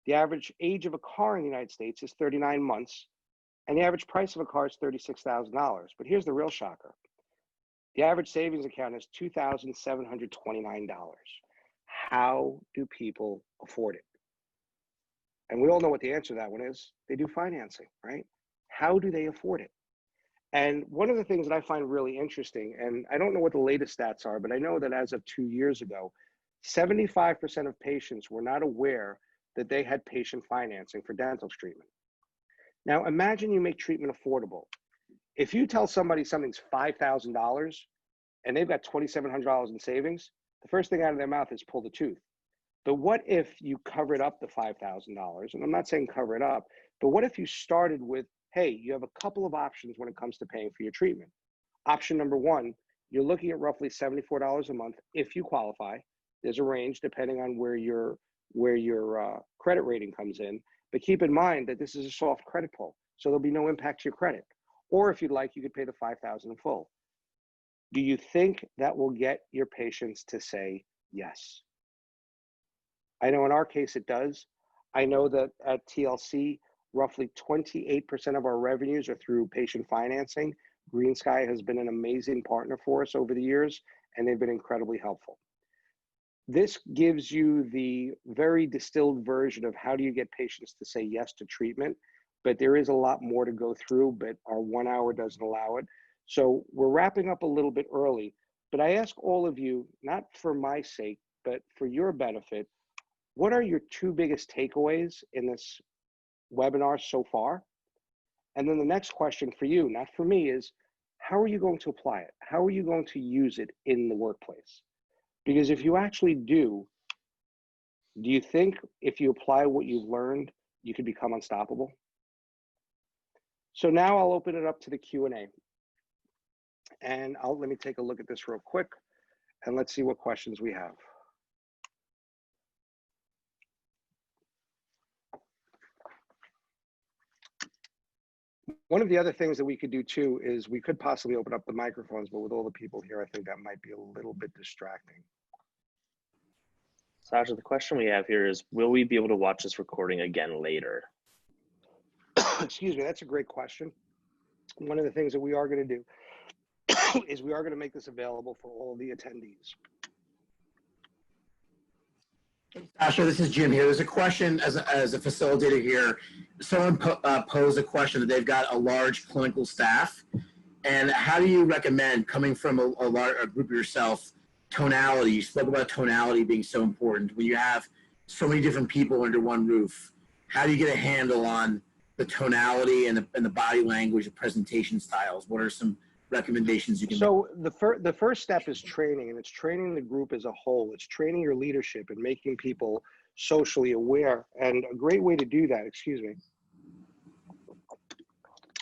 The average age of a car in the United States is 39 months, and the average price of a car is $36,000. But here's the real shocker. The average savings account is $2,729. How do people afford it? And we all know what the answer to that one is. They do financing, right? How do they afford it? And one of the things that I find really interesting, and I don't know what the latest stats are, but I know that as of 2 years ago, 75% of patients were not aware that they had patient financing for dental treatment. Now, imagine you make treatment affordable. If you tell somebody something's $5,000 and they've got $2,700 in savings, the first thing out of their mouth is pull the tooth. But what if you covered up the $5,000? And I'm not saying cover it up, but what if you started with, hey, you have a couple of options when it comes to paying for your treatment. Option number one, you're looking at roughly $74 a month if you qualify. There's a range depending on where your credit rating comes in. But keep in mind that this is a soft credit pull, so there'll be no impact to your credit. Or if you'd like, you could pay the $5,000 in full. Do you think that will get your patients to say yes? I know in our case it does. I know that at TLC, roughly 28% of our revenues are through patient financing. GreenSky has been an amazing partner for us over the years, and they've been incredibly helpful. This gives you the very distilled version of how do you get patients to say yes to treatment, but there is a lot more to go through, but our 1 hour doesn't allow it. So we're wrapping up a little bit early, but I ask all of you, not for my sake, but for your benefit, what are your 2 biggest takeaways in this webinar so far? And then the next question for you, not for me, is how are you going to apply it? How are you going to use it in the workplace? Because if you actually do you think if you apply what you've learned, you could become unstoppable? So now I'll open it up to the Q&A. And let me take a look at this real quick, and let's see what questions we have. One of the other things that we could do too is we could possibly open up the microphones, but with all the people here, I think that might be a little bit distracting. Sasha, the question we have here is, will we be able to watch this recording again later? Excuse me, that's a great question. One of the things that we are going to do is we are going to make this available for all the attendees. Sasha, this is Jim here. There's a question as a facilitator here. Someone posed a question that they've got a large clinical staff, and how do you recommend, coming from a group yourself, tonality? You spoke about tonality being so important. When you have so many different people under one roof, how do you get a handle on the tonality and the body language, the presentation styles? What are some recommendations you can make? So the first step is training, and it's training the group as a whole. It's training your leadership and making people socially aware. And a great way to do that,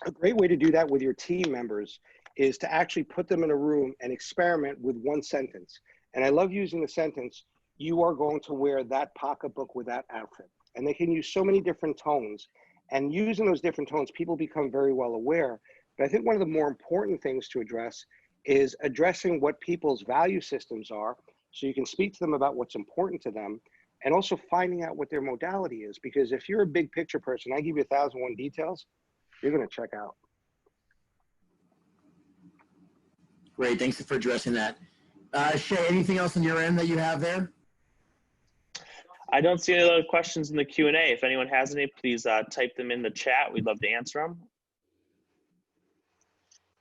a great way to do that with your team members is to actually put them in a room and experiment with one sentence. And I love using the sentence, you are going to wear that pocketbook with that outfit. And they can use so many different tones. And using those different tones, people become very well aware. But I think one of the more important things to address is addressing what people's value systems are, so you can speak to them about what's important to them, and also finding out what their modality is. Because if you're a big picture person, I give you 1,001 details, you're going to check out. Great, thanks for addressing that. Shay, anything else on your end that you have there? I don't see any other questions in the Q&A. If anyone has any, please type them in the chat. We'd love to answer them.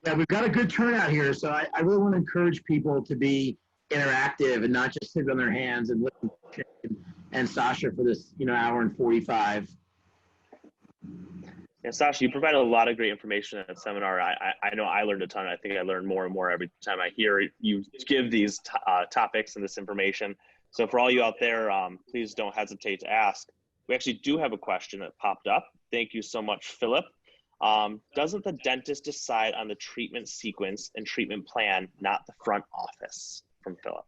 Yeah, we've got a good turnout here, so I really want to encourage people to be interactive and not just sit on their hands and listen to Shay and Sasha for this, hour and 45. Yeah, Sasha, you provided a lot of great information at that seminar. I know I learned a ton. I think I learn more and more every time I hear you give these topics and this information. So for all you out there, please don't hesitate to ask. We actually do have a question that popped up. Thank you so much, Philip. Doesn't the dentist decide on the treatment sequence and treatment plan, not the front office? From Philip.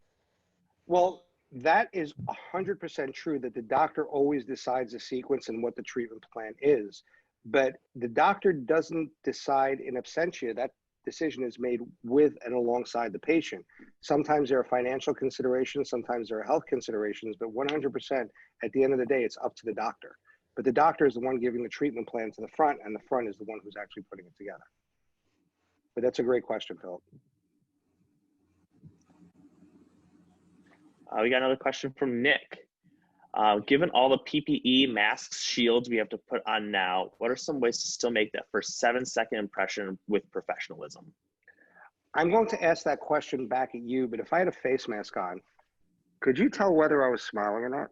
Well, that is 100% true that the doctor always decides the sequence and what the treatment plan is. but the doctor doesn't decide in absentia. That decision is made with and alongside the patient. Sometimes there are financial considerations, sometimes there are health considerations, but 100% at the end of the day, it's up to the doctor. But the doctor is the one giving the treatment plan to the front, and the front is the one who's actually putting it together. But that's a great question, Philip. We got another question from Nick. Given all the PPE, masks, shields we have to put on now, what are some ways to still make that first 7-second impression with professionalism? I'm going to ask that question back at you, but if I had a face mask on, could you tell whether I was smiling or not?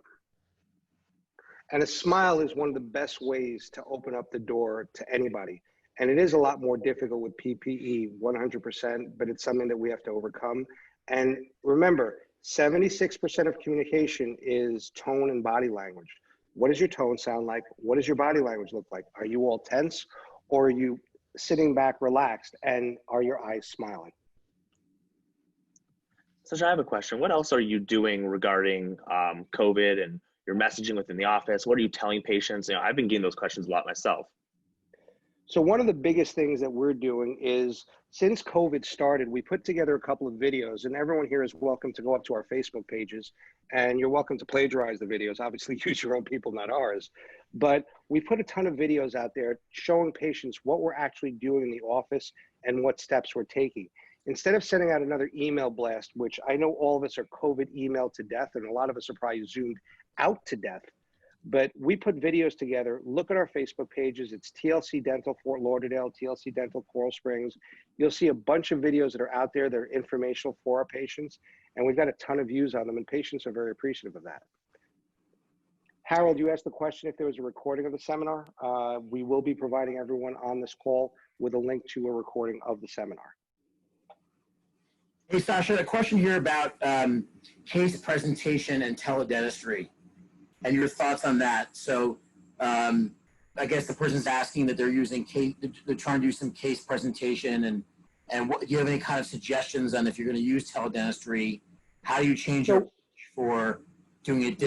And a smile is one of the best ways to open up the door to anybody. And it is a lot more difficult with PPE, 100%, but it's something that we have to overcome. And remember, 76% of communication is tone and body language. What does your tone sound like? What does your body language look like? Are you all tense, or are you sitting back relaxed, and are your eyes smiling? Sasha, I have a question. What else are you doing regarding COVID and your messaging within the office? What are you telling patients? You know, I've been getting those questions a lot myself. So one of the biggest things that we're doing is, since COVID started, we put together a couple of videos, and everyone here is welcome to go up to our Facebook pages, and you're welcome to plagiarize the videos. Obviously, use your own people, not ours. But we put a ton of videos out there showing patients what we're actually doing in the office and what steps we're taking. Instead of sending out another email blast, which I know all of us are COVID emailed to death, and a lot of us are probably Zoomed out to death, but we put videos together. Look at our Facebook pages. It's TLC Dental Fort Lauderdale, TLC Dental Coral Springs. You'll see a bunch of videos that are out there that are informational for our patients, and we've got a ton of views on them, and patients are very appreciative of that. Harold, you asked the question if there was a recording of the seminar. We will be providing everyone on this call with a link to a recording of the seminar. Hey, Sasha, a question here about case presentation and teledentistry and your thoughts on that. So I guess the person's asking that they're trying to do some case presentation, and what, do you have any kind of suggestions on if you're going to use teledentistry? How do you change your for doing it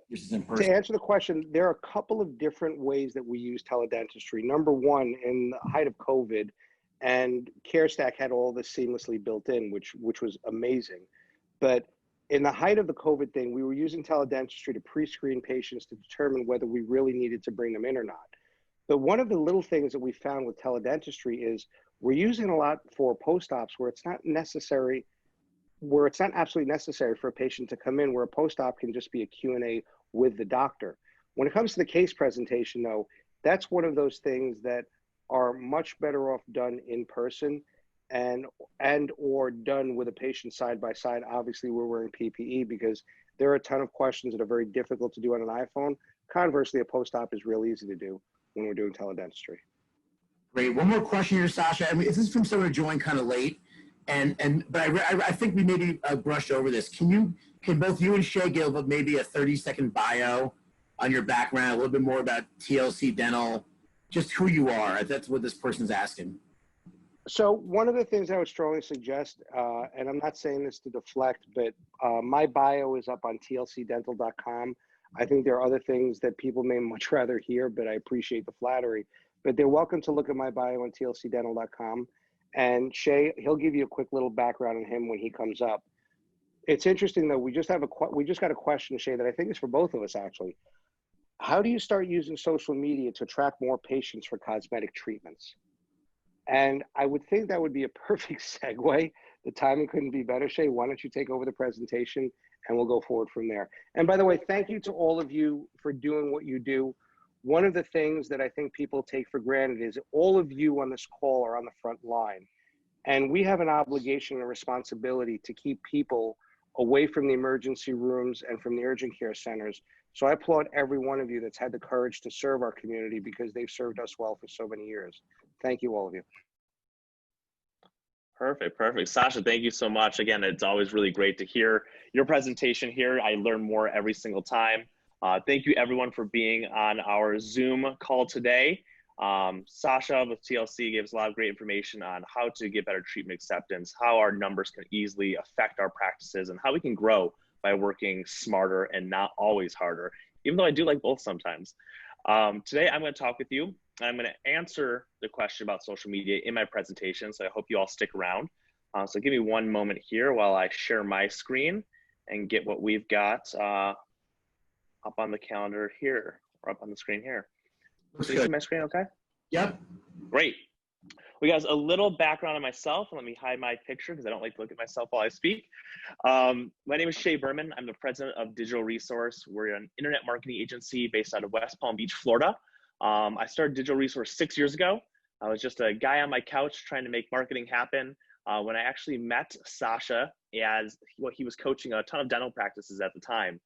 versus in person? To answer the question, there are a couple of different ways that we use teledentistry. Number one, in the height of COVID, and CareStack had all this seamlessly built in, which was amazing. But in the height of the COVID thing, we were using teledentistry to pre-screen patients to determine whether we really needed to bring them in or not. But one of the little things that we found with teledentistry is we're using a lot for post-ops where it's not necessary, where it's not absolutely necessary for a patient to come in, where a post-op can just be a Q&A with the doctor. When it comes to the case presentation, though, that's one of those things that are much better off done in person and or done with a patient side by side. Obviously, we're wearing PPE because there are a ton of questions that are very difficult to do on an iPhone. Conversely, a post-op is real easy to do when we're doing teledentistry. Great. One more question here, Sasha. I mean, this is from someone who joined kind of late, but I think we maybe brushed over this. Can both you and Shay give maybe a 30-second bio on your background, a little bit more about TLC Dental, just who you are? That's what this person's asking. So one of the things I would strongly suggest, and I'm not saying this to deflect, but my bio is up on tlcdental.com. I think there are other things that people may much rather hear, but I appreciate the flattery. But they're welcome to look at my bio on tlcdental.com. And Shay, he'll give you a quick little background on him when he comes up. It's interesting though, we just got a question, Shay, that I think is for both of us actually. How do you start using social media to attract more patients for cosmetic treatments? And I would think that would be a perfect segue. The timing couldn't be better. Shay, why don't you take over the presentation and we'll go forward from there. And by the way, thank you to all of you for doing what you do. One of the things that I think people take for granted is all of you on this call are on the front line. And we have an obligation and responsibility to keep people away from the emergency rooms and from the urgent care centers. So I applaud every one of you that's had the courage to serve our community because they've served us well for so many years. Thank you, all of you. Perfect, perfect. Sasha, thank you so much. Again, it's always really great to hear your presentation here. I learn more every single time. Thank you everyone for being on our Zoom call today. Sasha with TLC gave us a lot of great information on how to get better treatment acceptance, how our numbers can easily affect our practices, and how we can grow by working smarter and not always harder, even though I do like both sometimes. Today, I'm going to talk with you And I'm going to answer the question about social media in my presentation, so I hope you all stick around. So give me one moment here while I share my screen and get what we've got up on the calendar here, or up on the screen here. Looks So you good. see my screen okay? Yep. Great. We got a little background on myself, and let me hide my picture because I don't like to look at myself while I speak. My name is Shay Berman. I'm the president of Digital Resource. We're an internet marketing agency based out of West Palm Beach, Florida. I started Digital Resource 6 years ago. I was just a guy on my couch trying to make marketing happen. When I actually met Sasha, as he was coaching a ton of dental practices at the time.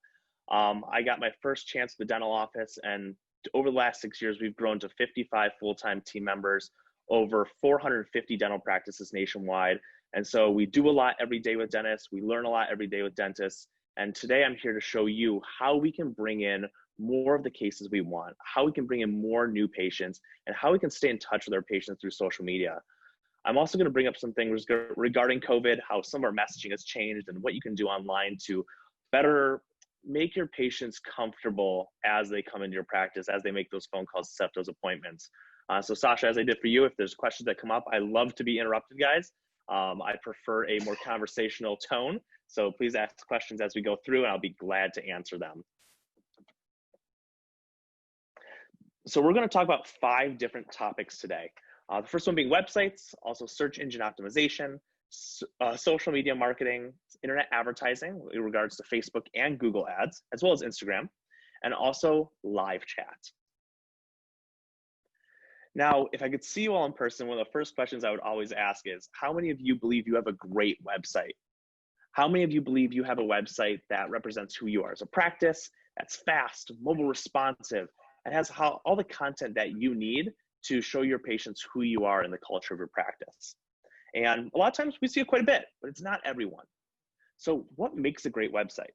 I got my first chance at the dental office, and over the last 6 years, we've grown to 55 full-time team members, over 450 dental practices nationwide. And so we do a lot every day with dentists. We learn a lot every day with dentists. And today I'm here to show you how we can bring in more of the cases we want, how we can bring in more new patients, and how we can stay in touch with our patients through social media. I'm also going to bring up some things regarding COVID, how some of our messaging has changed, and what you can do online to better make your patients comfortable as they come into your practice, as they make those phone calls, set those appointments. So Sasha, as I did for you, if there's questions that come up, I love to be interrupted, guys. I prefer a more conversational tone. So please ask questions as we go through, and I'll be glad to answer them. So we're going to talk about 5 different topics today. The first one being websites, also search engine optimization, social media marketing, internet advertising in regards to Facebook and Google ads, as well as Instagram, and also live chat. Now, if I could see you all in person, one of the first questions I would always ask is, how many of you believe you have a great website? How many of you believe you have a website that represents who you are as a practice, that's fast, mobile responsive, and has all the content that you need to show your patients who you are in the culture of your practice? And a lot of times we see it quite a bit, but it's not everyone. So what makes a great website?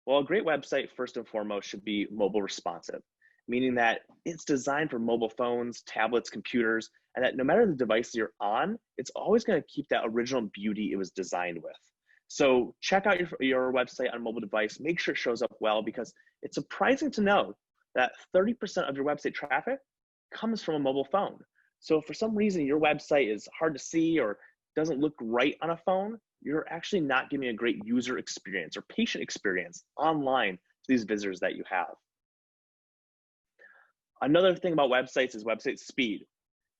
Well, a great website, first and foremost, should be mobile responsive, meaning that it's designed for mobile phones, tablets, computers, and that no matter the device you're on, it's always going to keep that original beauty it was designed with. So check out your website on a mobile device, make sure it shows up well, because it's surprising to know that 30% of your website traffic comes from a mobile phone. So if for some reason your website is hard to see or doesn't look right on a phone, you're actually not giving a great user experience or patient experience online to these visitors that you have. Another thing about websites is website speed.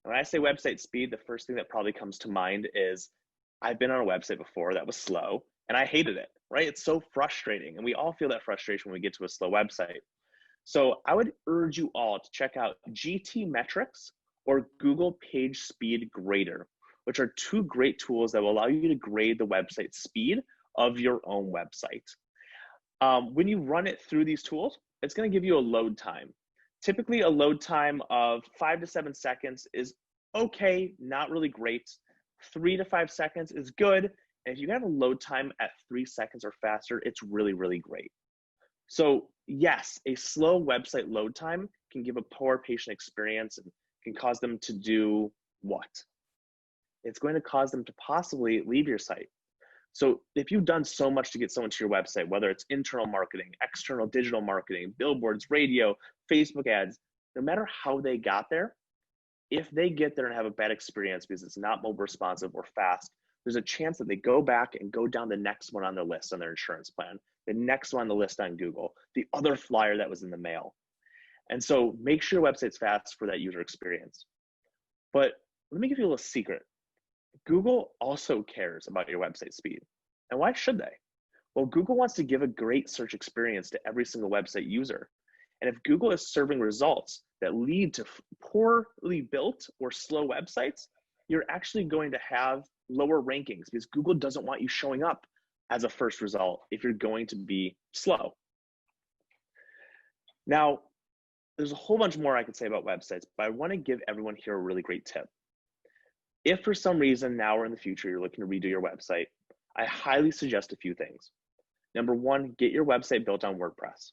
When I say website speed, the first thing that probably comes to mind is I've been on a website before that was slow and I hated it, right? It's so frustrating, and we all feel that frustration when we get to a slow website. So I would urge you all to check out GT Metrics or Google Page Speed Grader, which are 2 great tools that will allow you to grade the website speed of your own website. When you run it through these tools, it's going to give you a load time. Typically, a load time of 5 to 7 seconds is okay, not really great. 3 to 5 seconds is good. And if you have a load time at 3 seconds or faster, it's really, really great. So yes, a slow website load time can give a poor patient experience and can cause them to do what? It's going to cause them to possibly leave your site. So if you've done so much to get someone to your website, whether it's internal marketing, external digital marketing, billboards, radio, Facebook ads, no matter how they got there, if they get there and have a bad experience because it's not mobile responsive or fast, there's a chance that they go back and go down the next one on their list on their insurance plan, the next one on the list on Google, the other flyer that was in the mail. And so make sure your website's fast for that user experience. But let me give you a little secret. Google also cares about your website speed. And why should they? Well, Google wants to give a great search experience to every single website user. And if Google is serving results that lead to poorly built or slow websites, you're actually going to have lower rankings because Google doesn't want you showing up as a first result if you're going to be slow. Now, there's a whole bunch more I could say about websites, but I want to give everyone here a really great tip. If for some reason now or in the future you're looking to redo your website, I highly suggest a few things. Number 1, get your website built on WordPress.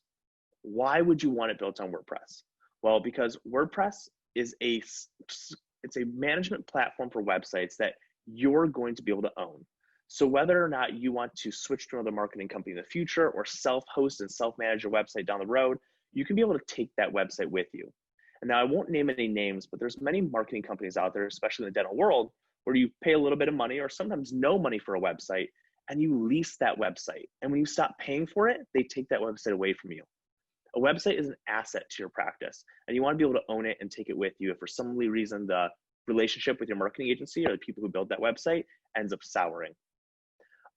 Why would you want it built on WordPress? Well, because WordPress is it's a management platform for websites that you're going to be able to own. So whether or not you want to switch to another marketing company in the future or self-host and self-manage your website down the road, you can be able to take that website with you. And now I won't name any names, but there's many marketing companies out there, especially in the dental world, where you pay a little bit of money or sometimes no money for a website and you lease that website. And when you stop paying for it, they take that website away from you. A website is an asset to your practice, and you want to be able to own it and take it with you if for some reason the relationship with your marketing agency or the people who build that website ends up souring.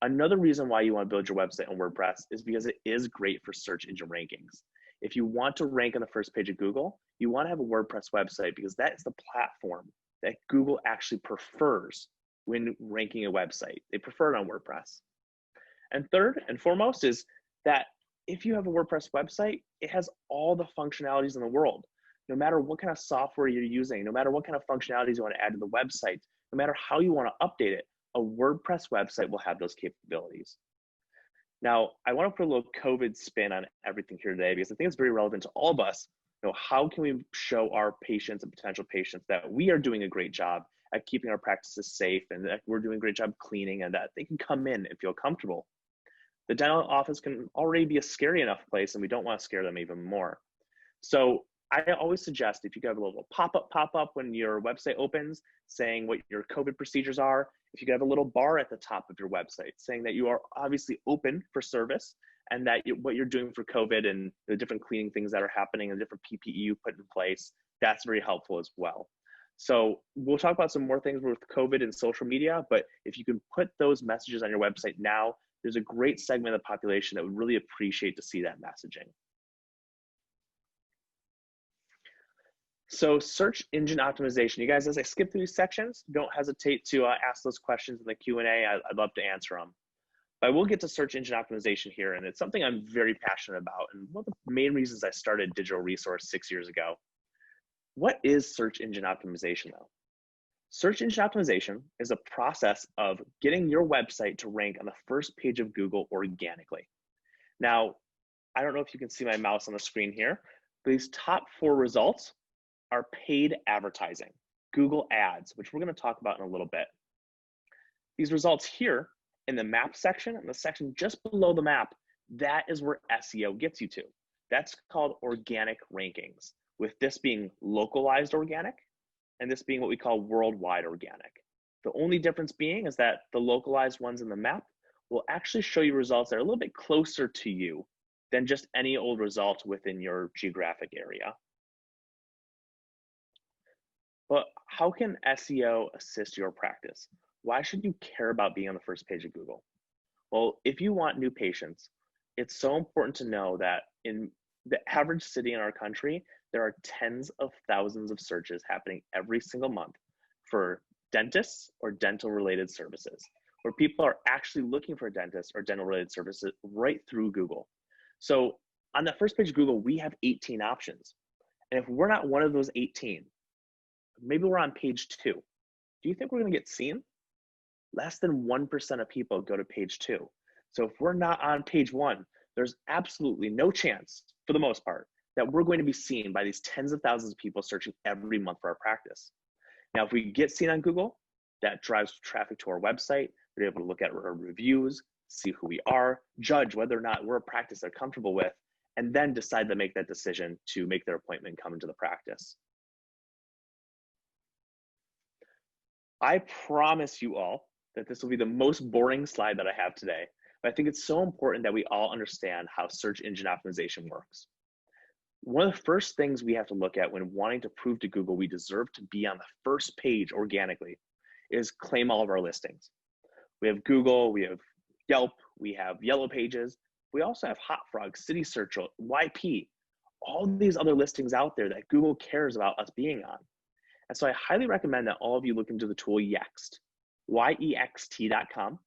Another reason why you want to build your website on WordPress is because it is great for search engine rankings. If you want to rank on the first page of Google, you want to have a WordPress website because that is the platform that Google actually prefers when ranking a website. They prefer it on WordPress. And third and foremost is that if you have a WordPress website, it has all the functionalities in the world. No matter what kind of software you're using, no matter what kind of functionalities you want to add to the website, no matter how you want to update it, a WordPress website will have those capabilities. Now, I want to put a little COVID spin on everything here today because I think it's very relevant to all of us. How can we show our patients and potential patients that we are doing a great job at keeping our practices safe and that we're doing a great job cleaning and that they can come in and feel comfortable? The dental office can already be a scary enough place and we don't want to scare them even more. So I always suggest if you have a little pop-up when your website opens saying what your COVID procedures are, if you could have a little bar at the top of your website saying that you are obviously open for service and that what you're doing for COVID and the different cleaning things that are happening and the different PPE you put in place, that's very helpful as well. So we'll talk about some more things with COVID and social media, but if you can put those messages on your website now, there's a great segment of the population that would really appreciate to see that messaging. So search engine optimization. You guys, as I skip through these sections, don't hesitate to ask those questions in the Q&A. I'd love to answer them. But I will get to search engine optimization here, and it's something I'm very passionate about, and one of the main reasons I started Digital Resource 6 years ago. What is search engine optimization, though? Search engine optimization is a process of getting your website to rank on the first page of Google organically. Now, I don't know if you can see my mouse on the screen here, but these top 4 results are paid advertising, Google Ads, which we're going to talk about in a little bit. These results here in the map section and the section just below the map, that is where SEO gets you to. That's called organic rankings, with this being localized organic and this being what we call worldwide organic. The only difference being is that the localized ones in the map will actually show you results that are a little bit closer to you than just any old result within your geographic area. But how can SEO assist your practice? Why should you care about being on the first page of Google? Well, if you want new patients, it's so important to know that in the average city in our country, there are tens of thousands of searches happening every single month for dentists or dental related services, where people are actually looking for dentists or dental related services right through Google. So on the first page of Google, we have 18 options. And if we're not one of those 18, maybe we're on page 2. Do you think we're going to get seen? Less than 1% of people go to page 2. So if we're not on page 1, there's absolutely no chance, for the most part, that we're going to be seen by these tens of thousands of people searching every month for our practice. Now, if we get seen on Google, that drives traffic to our website. We're able to look at our reviews, see who we are, judge whether or not we're a practice they're comfortable with, and then decide to make that decision to make their appointment come into the practice. I promise you all that this will be the most boring slide that I have today, but I think it's so important that we all understand how search engine optimization works. One of the first things we have to look at when wanting to prove to Google we deserve to be on the first page organically is claim all of our listings. We have Google, we have Yelp, we have Yellow Pages, we also have HotFrog, City Search, YP, all these other listings out there that Google cares about us being on. And so I highly recommend that all of you look into the tool Yext, yext.com,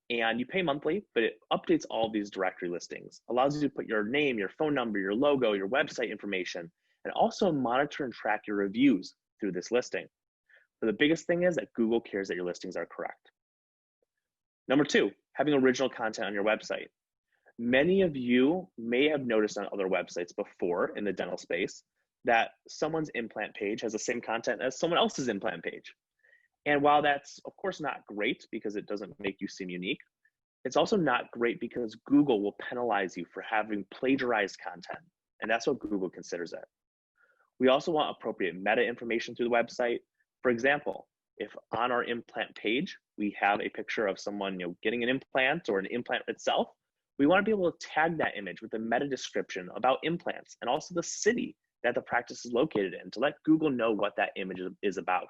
and you pay monthly, but it updates all of these directory listings, allows you to put your name, your phone number, your logo, your website information, and also monitor and track your reviews through this listing. But the biggest thing is that Google cares that your listings are correct. Number 2, having original content on your website. Many of you may have noticed on other websites before in the dental space that someone's implant page has the same content as someone else's implant page. And while that's of course not great because it doesn't make you seem unique, it's also not great because Google will penalize you for having plagiarized content. And that's what Google considers it. We also want appropriate meta information through the website. For example, if on our implant page, we have a picture of someone getting an implant or an implant itself, we want to be able to tag that image with a meta description about implants and also the city that the practice is located in to let Google know what that image is about.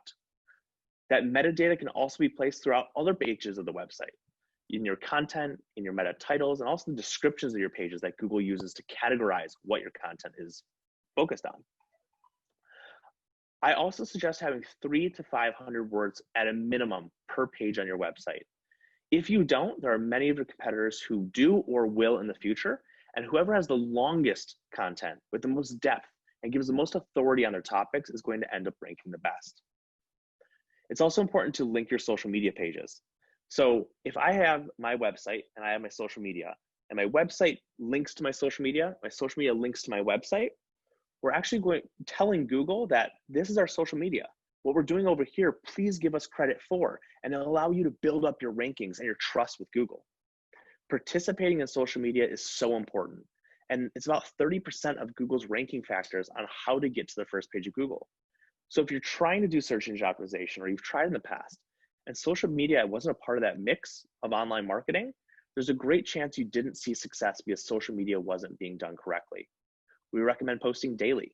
That metadata can also be placed throughout other pages of the website, in your content, in your meta titles, and also the descriptions of your pages that Google uses to categorize what your content is focused on. I also suggest having 300 to 500 words at a minimum per page on your website. If you don't, there are many of your competitors who do or will in the future, and whoever has the longest content with the most depth and gives the most authority on their topics is going to end up ranking the best. It's also important to link your social media pages. So if I have my website and I have my social media, and my website links to my social media links to my website, we're actually telling Google that this is our social media. What we're doing over here, please give us credit for, and it'll allow you to build up your rankings and your trust with Google. Participating in social media is so important. And it's about 30% of Google's ranking factors on how to get to the first page of Google. So if you're trying to do search engine optimization, or you've tried in the past, and social media wasn't a part of that mix of online marketing, there's a great chance you didn't see success because social media wasn't being done correctly. We recommend posting daily,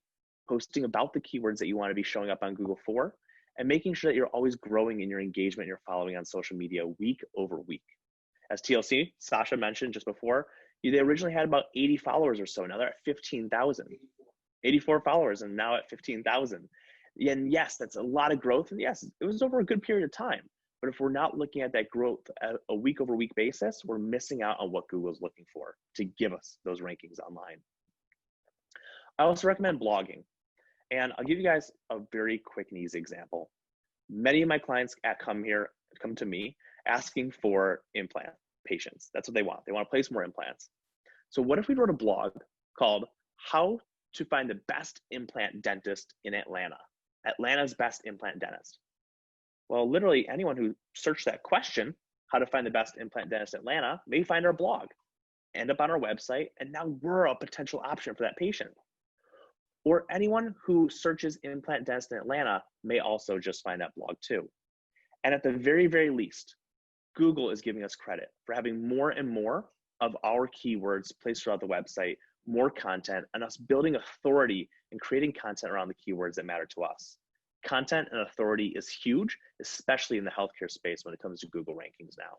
posting about the keywords that you want to be showing up on Google for, and making sure that you're always growing in your engagement and your following on social media week over week. As TLC, Sasha mentioned just before, they originally had about 80 followers or so. Now they're at 15,000, 84 followers, and now at 15,000. And yes, that's a lot of growth. And yes, it was over a good period of time. But if we're not looking at that growth at a week over week basis, we're missing out on what Google's looking for to give us those rankings online. I also recommend blogging. And I'll give you guys a very quick and easy example. Many of my clients come to me asking for implant patients. That's what they want. They want to place more implants. So what if we wrote a blog called How to Find the Best Implant Dentist in Atlanta? Atlanta's Best Implant Dentist. Well, literally anyone who searched that question, how to find the best implant dentist in Atlanta, may find our blog, end up on our website, and now we're a potential option for that patient. Or anyone who searches implant dentist in Atlanta may also just find that blog too. And at the very, very least, Google is giving us credit for having more and more of our keywords placed throughout the website, more content, and us building authority and creating content around the keywords that matter to us. Content and authority is huge, especially in the healthcare space when it comes to Google rankings now.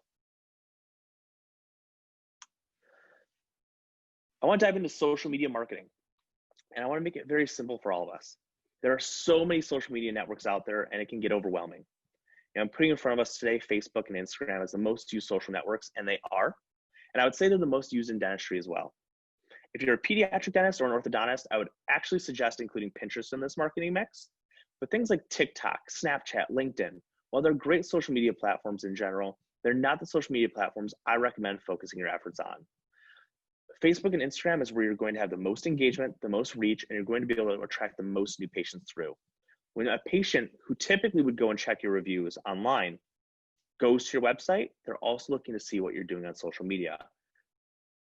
I want to dive into social media marketing, and I want to make it very simple for all of us. There are so many social media networks out there, and it can get overwhelming. And I'm putting in front of us today Facebook and Instagram as the most used social networks, and they are. And I would say they're the most used in dentistry as well. If you're a pediatric dentist or an orthodontist, I would actually suggest including Pinterest in this marketing mix. But things like TikTok, Snapchat, LinkedIn, while they're great social media platforms in general, they're not the social media platforms I recommend focusing your efforts on. Facebook and Instagram is where you're going to have the most engagement, the most reach, and you're going to be able to attract the most new patients through. When a patient who typically would go and check your reviews online goes to your website, they're also looking to see what you're doing on social media.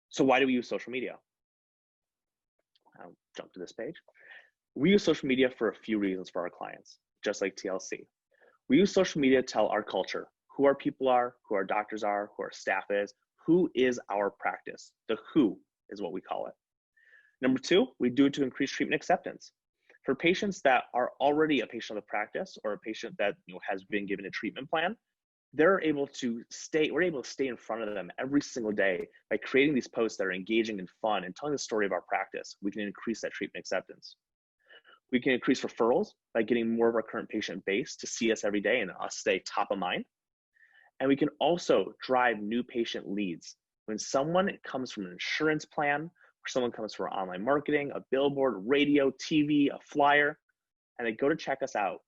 So why do we use social media? I'll jump to this page. We use social media for a few reasons for our clients, just like TLC. We use social media to tell our culture, who our people are, who our doctors are, who our staff is, who is our practice. The who is what we call it. Number two, we do it to increase treatment acceptance. For patients that are already a patient of the practice or a patient that has been given a treatment plan, we're able to stay in front of them every single day by creating these posts that are engaging and fun and telling the story of our practice. We can increase that treatment acceptance. We can increase referrals by getting more of our current patient base to see us every day and us stay top of mind. And we can also drive new patient leads. When someone comes from an insurance plan, or someone comes from online marketing, a billboard, radio, TV, a flyer, and they go to check us out,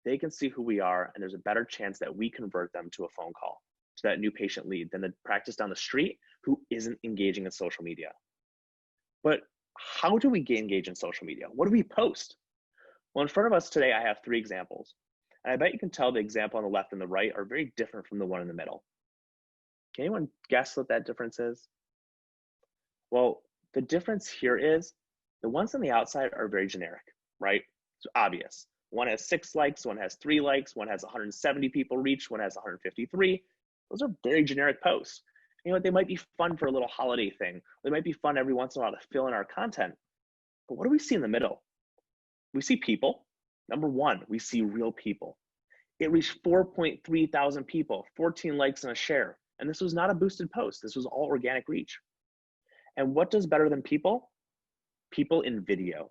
they can see who we are, and there's a better chance that we convert them to a phone call, to that new patient lead, than the practice down the street who isn't engaging in social media. But how do we engage in social media? What do we post? Well, in front of us today, I have 3 examples. And I bet you can tell the example on the left and the right are very different from the one in the middle. Can anyone guess what that difference is? Well, the difference here is the ones on the outside are very generic, right? It's obvious. One has 6 likes, one has 3 likes, one has 170 people reached, one has 153. Those are very generic posts. You know what, they might be fun for a little holiday thing. They might be fun every once in a while to fill in our content. But what do we see in the middle? We see people. Number one, we see real people. It reached 4.3 thousand people, 14 likes and a share. And this was not a boosted post. This was all organic reach. And what does better than people? People in video.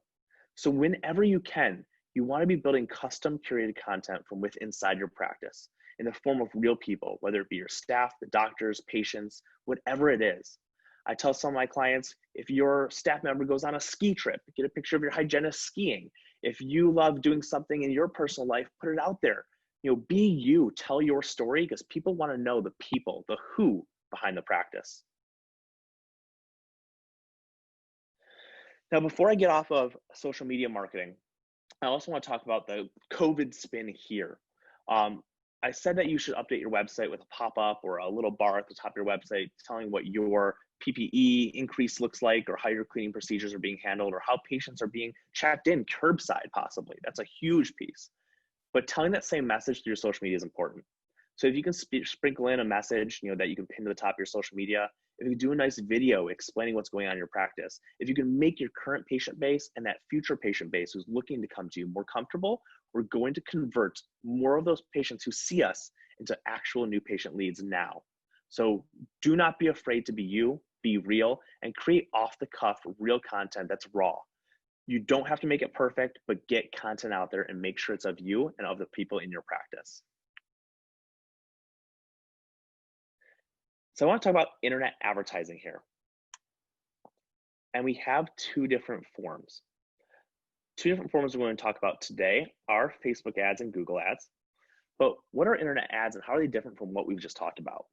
So whenever you can, you want to be building custom curated content from within inside your practice in the form of real people, whether it be your staff, the doctors, patients, whatever it is. I tell some of my clients, if your staff member goes on a ski trip, get a picture of your hygienist skiing. If you love doing something in your personal life, put it out there. You know, be you, tell your story, because people want to know the people, the who behind the practice. Now, before I get off of social media marketing, I also want to talk about the COVID spin here. I said that you should update your website with a pop-up or a little bar at the top of your website telling what your PPE increase looks like, or how your cleaning procedures are being handled, or how patients are being checked in curbside possibly. That's a huge piece. But telling that same message through your social media is important. So if you can sprinkle in a message, that you can pin to the top of your social media, if you do a nice video explaining what's going on in your practice, if you can make your current patient base and that future patient base who's looking to come to you more comfortable, we're going to convert more of those patients who see us into actual new patient leads now. So do not be afraid to be you, be real, and create off-the-cuff real content that's raw. You don't have to make it perfect, but get content out there and make sure it's of you and of the people in your practice. So I want to talk about internet advertising here. And we have two different forms. Two different forms we're going to talk about today are Facebook ads and Google ads. But what are internet ads and how are they different from what we've just talked about?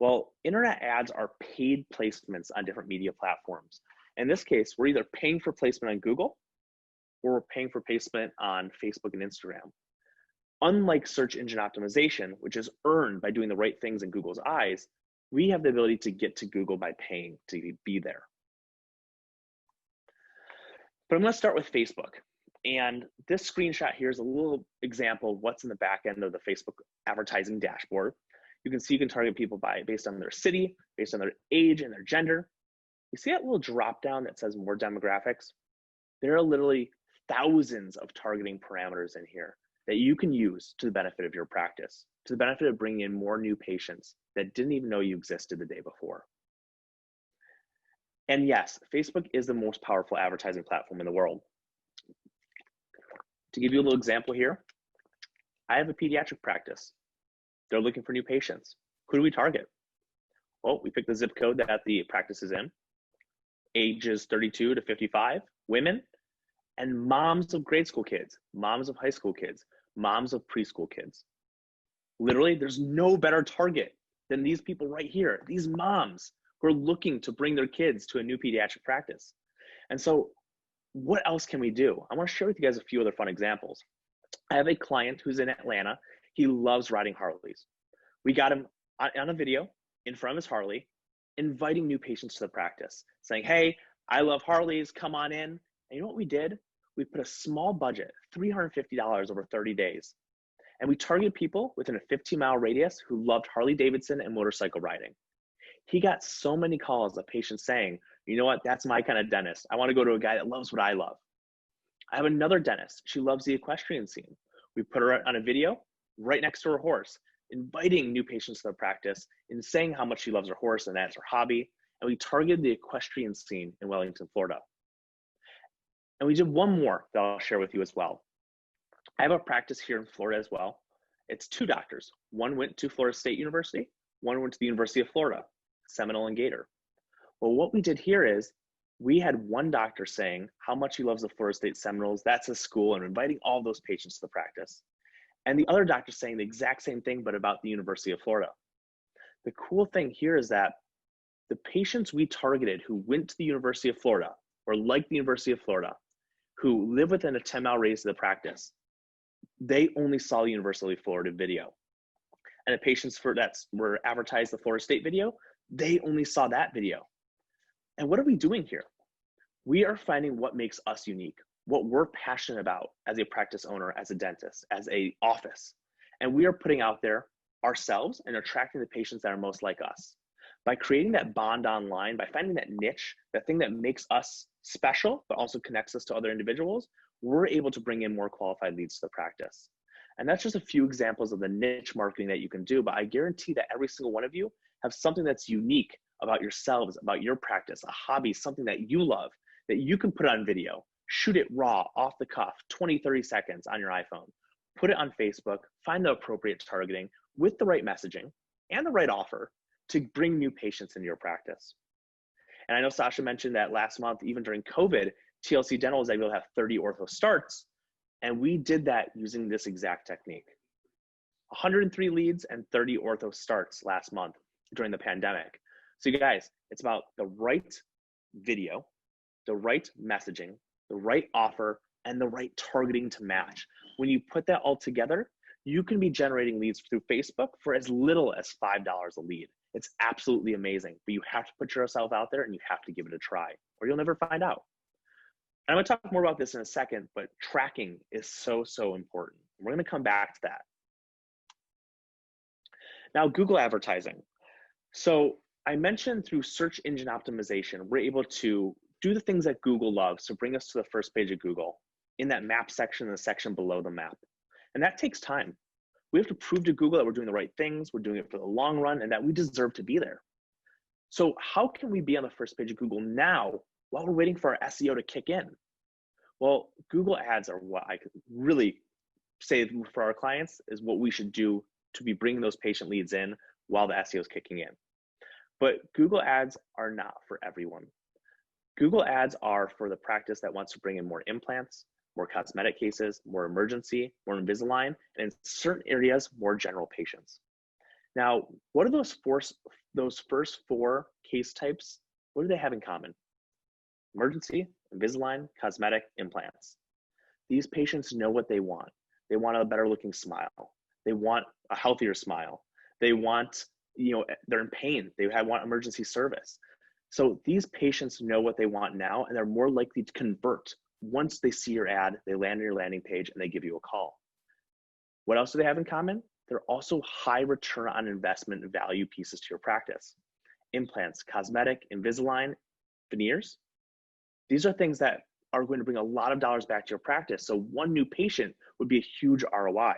Well, internet ads are paid placements on different media platforms. In this case, we're either paying for placement on Google or we're paying for placement on Facebook and Instagram. Unlike search engine optimization, which is earned by doing the right things in Google's eyes, we have the ability to get to Google by paying to be there. But I'm going to start with Facebook. And this screenshot here is a little example of what's in the back end of the Facebook advertising dashboard. You can see you can target people based on their city, based on their age and their gender. You see that little drop down that says more demographics? There are literally thousands of targeting parameters in here that you can use to the benefit of your practice, to the benefit of bringing in more new patients that didn't even know you existed the day before. And yes, Facebook is the most powerful advertising platform in the world. To give you a little example here, I have a pediatric practice. They're looking for new patients. Who do we target? Well, we pick the zip code that the practice is in, ages 32 to 55, women, and moms of grade school kids, moms of high school kids, moms of preschool kids. Literally, there's no better target than these people right here, these moms who are looking to bring their kids to a new pediatric practice. And so what else can we do? I want to share with you guys a few other fun examples. I have a client who's in Atlanta. He loves riding Harleys. We got him on a video in front of his Harley, inviting new patients to the practice, saying, hey, I love Harleys, come on in. And you know what we did? We put a small budget, $350 over 30 days. And we targeted people within a 15-mile radius who loved Harley Davidson and motorcycle riding. He got so many calls of patients saying, you know what, that's my kind of dentist. I want to go to a guy that loves what I love. I have another dentist. She loves the equestrian scene. We put her on a video right next to her horse, inviting new patients to the practice and saying how much she loves her horse and that's her hobby. And we targeted the equestrian scene in Wellington, Florida. And we did one more that I'll share with you as well. I have a practice here in Florida as well. It's two doctors. One went to Florida State University. One went to the University of Florida, Seminole and Gator. Well, what we did here is we had one doctor saying how much he loves the Florida State Seminoles, that's his school, and inviting all those patients to the practice. And the other doctor saying the exact same thing, but about the University of Florida. The cool thing here is that the patients we targeted who went to the University of Florida or like the University of Florida, who live within a 10-mile radius of the practice, they only saw the University of Florida video. And the patients that were advertised the Florida State video, they only saw that video. And what are we doing here? We are finding what makes us unique. what we're passionate about as a practice owner, as a dentist, as a office. And we are putting out there ourselves and attracting the patients that are most like us. By creating that bond online, by finding that niche, that thing that makes us special, but also connects us to other individuals, we're able to bring in more qualified leads to the practice. And that's just a few examples of the niche marketing that you can do, but I guarantee that every single one of you have something that's unique about yourselves, about your practice, a hobby, something that you love, that you can put on video, shoot it raw, off the cuff, 20, 30 seconds on your iPhone, put it on Facebook, find the appropriate targeting with the right messaging and the right offer to bring new patients into your practice. And I know Sasha mentioned that last month, even during COVID, TLC Dental was able to have 30 ortho starts. And we did that using this exact technique. 103 leads and 30 ortho starts last month during the pandemic. So you guys, it's about the right video, the right messaging, the right offer, and the right targeting to match. When you put that all together, you can be generating leads through Facebook for as little as $5 a lead. It's absolutely amazing, but you have to put yourself out there and you have to give it a try, or you'll never find out. And I'm gonna talk more about this in a second, but tracking is so, so important. We're gonna come back to that. Now, Google advertising. So I mentioned through search engine optimization, we're able to do the things that Google loves to bring us to the first page of Google in that map section, the section below the map. And that takes time. We have to prove to Google that we're doing the right things, we're doing it for the long run, and that we deserve to be there. So how can we be on the first page of Google now while we're waiting for our SEO to kick in? Well, Google ads are what I could really say for our clients is what we should do to be bringing those patient leads in while the SEO is kicking in. But Google ads are not for everyone. Google ads are for the practice that wants to bring in more implants, more cosmetic cases, more emergency, more Invisalign, and in certain areas, more general patients. Now, what are those first four case types? What do they have in common? Emergency, Invisalign, cosmetic, implants. These patients know what they want. They want a better looking smile. They want a healthier smile. They want, they're in pain. They want emergency service. So these patients know what they want now, and they're more likely to convert. Once they see your ad, they land on your landing page and they give you a call. What else do they have in common? They're also high return on investment value pieces to your practice. Implants, cosmetic, Invisalign, veneers. These are things that are going to bring a lot of dollars back to your practice. So one new patient would be a huge ROI.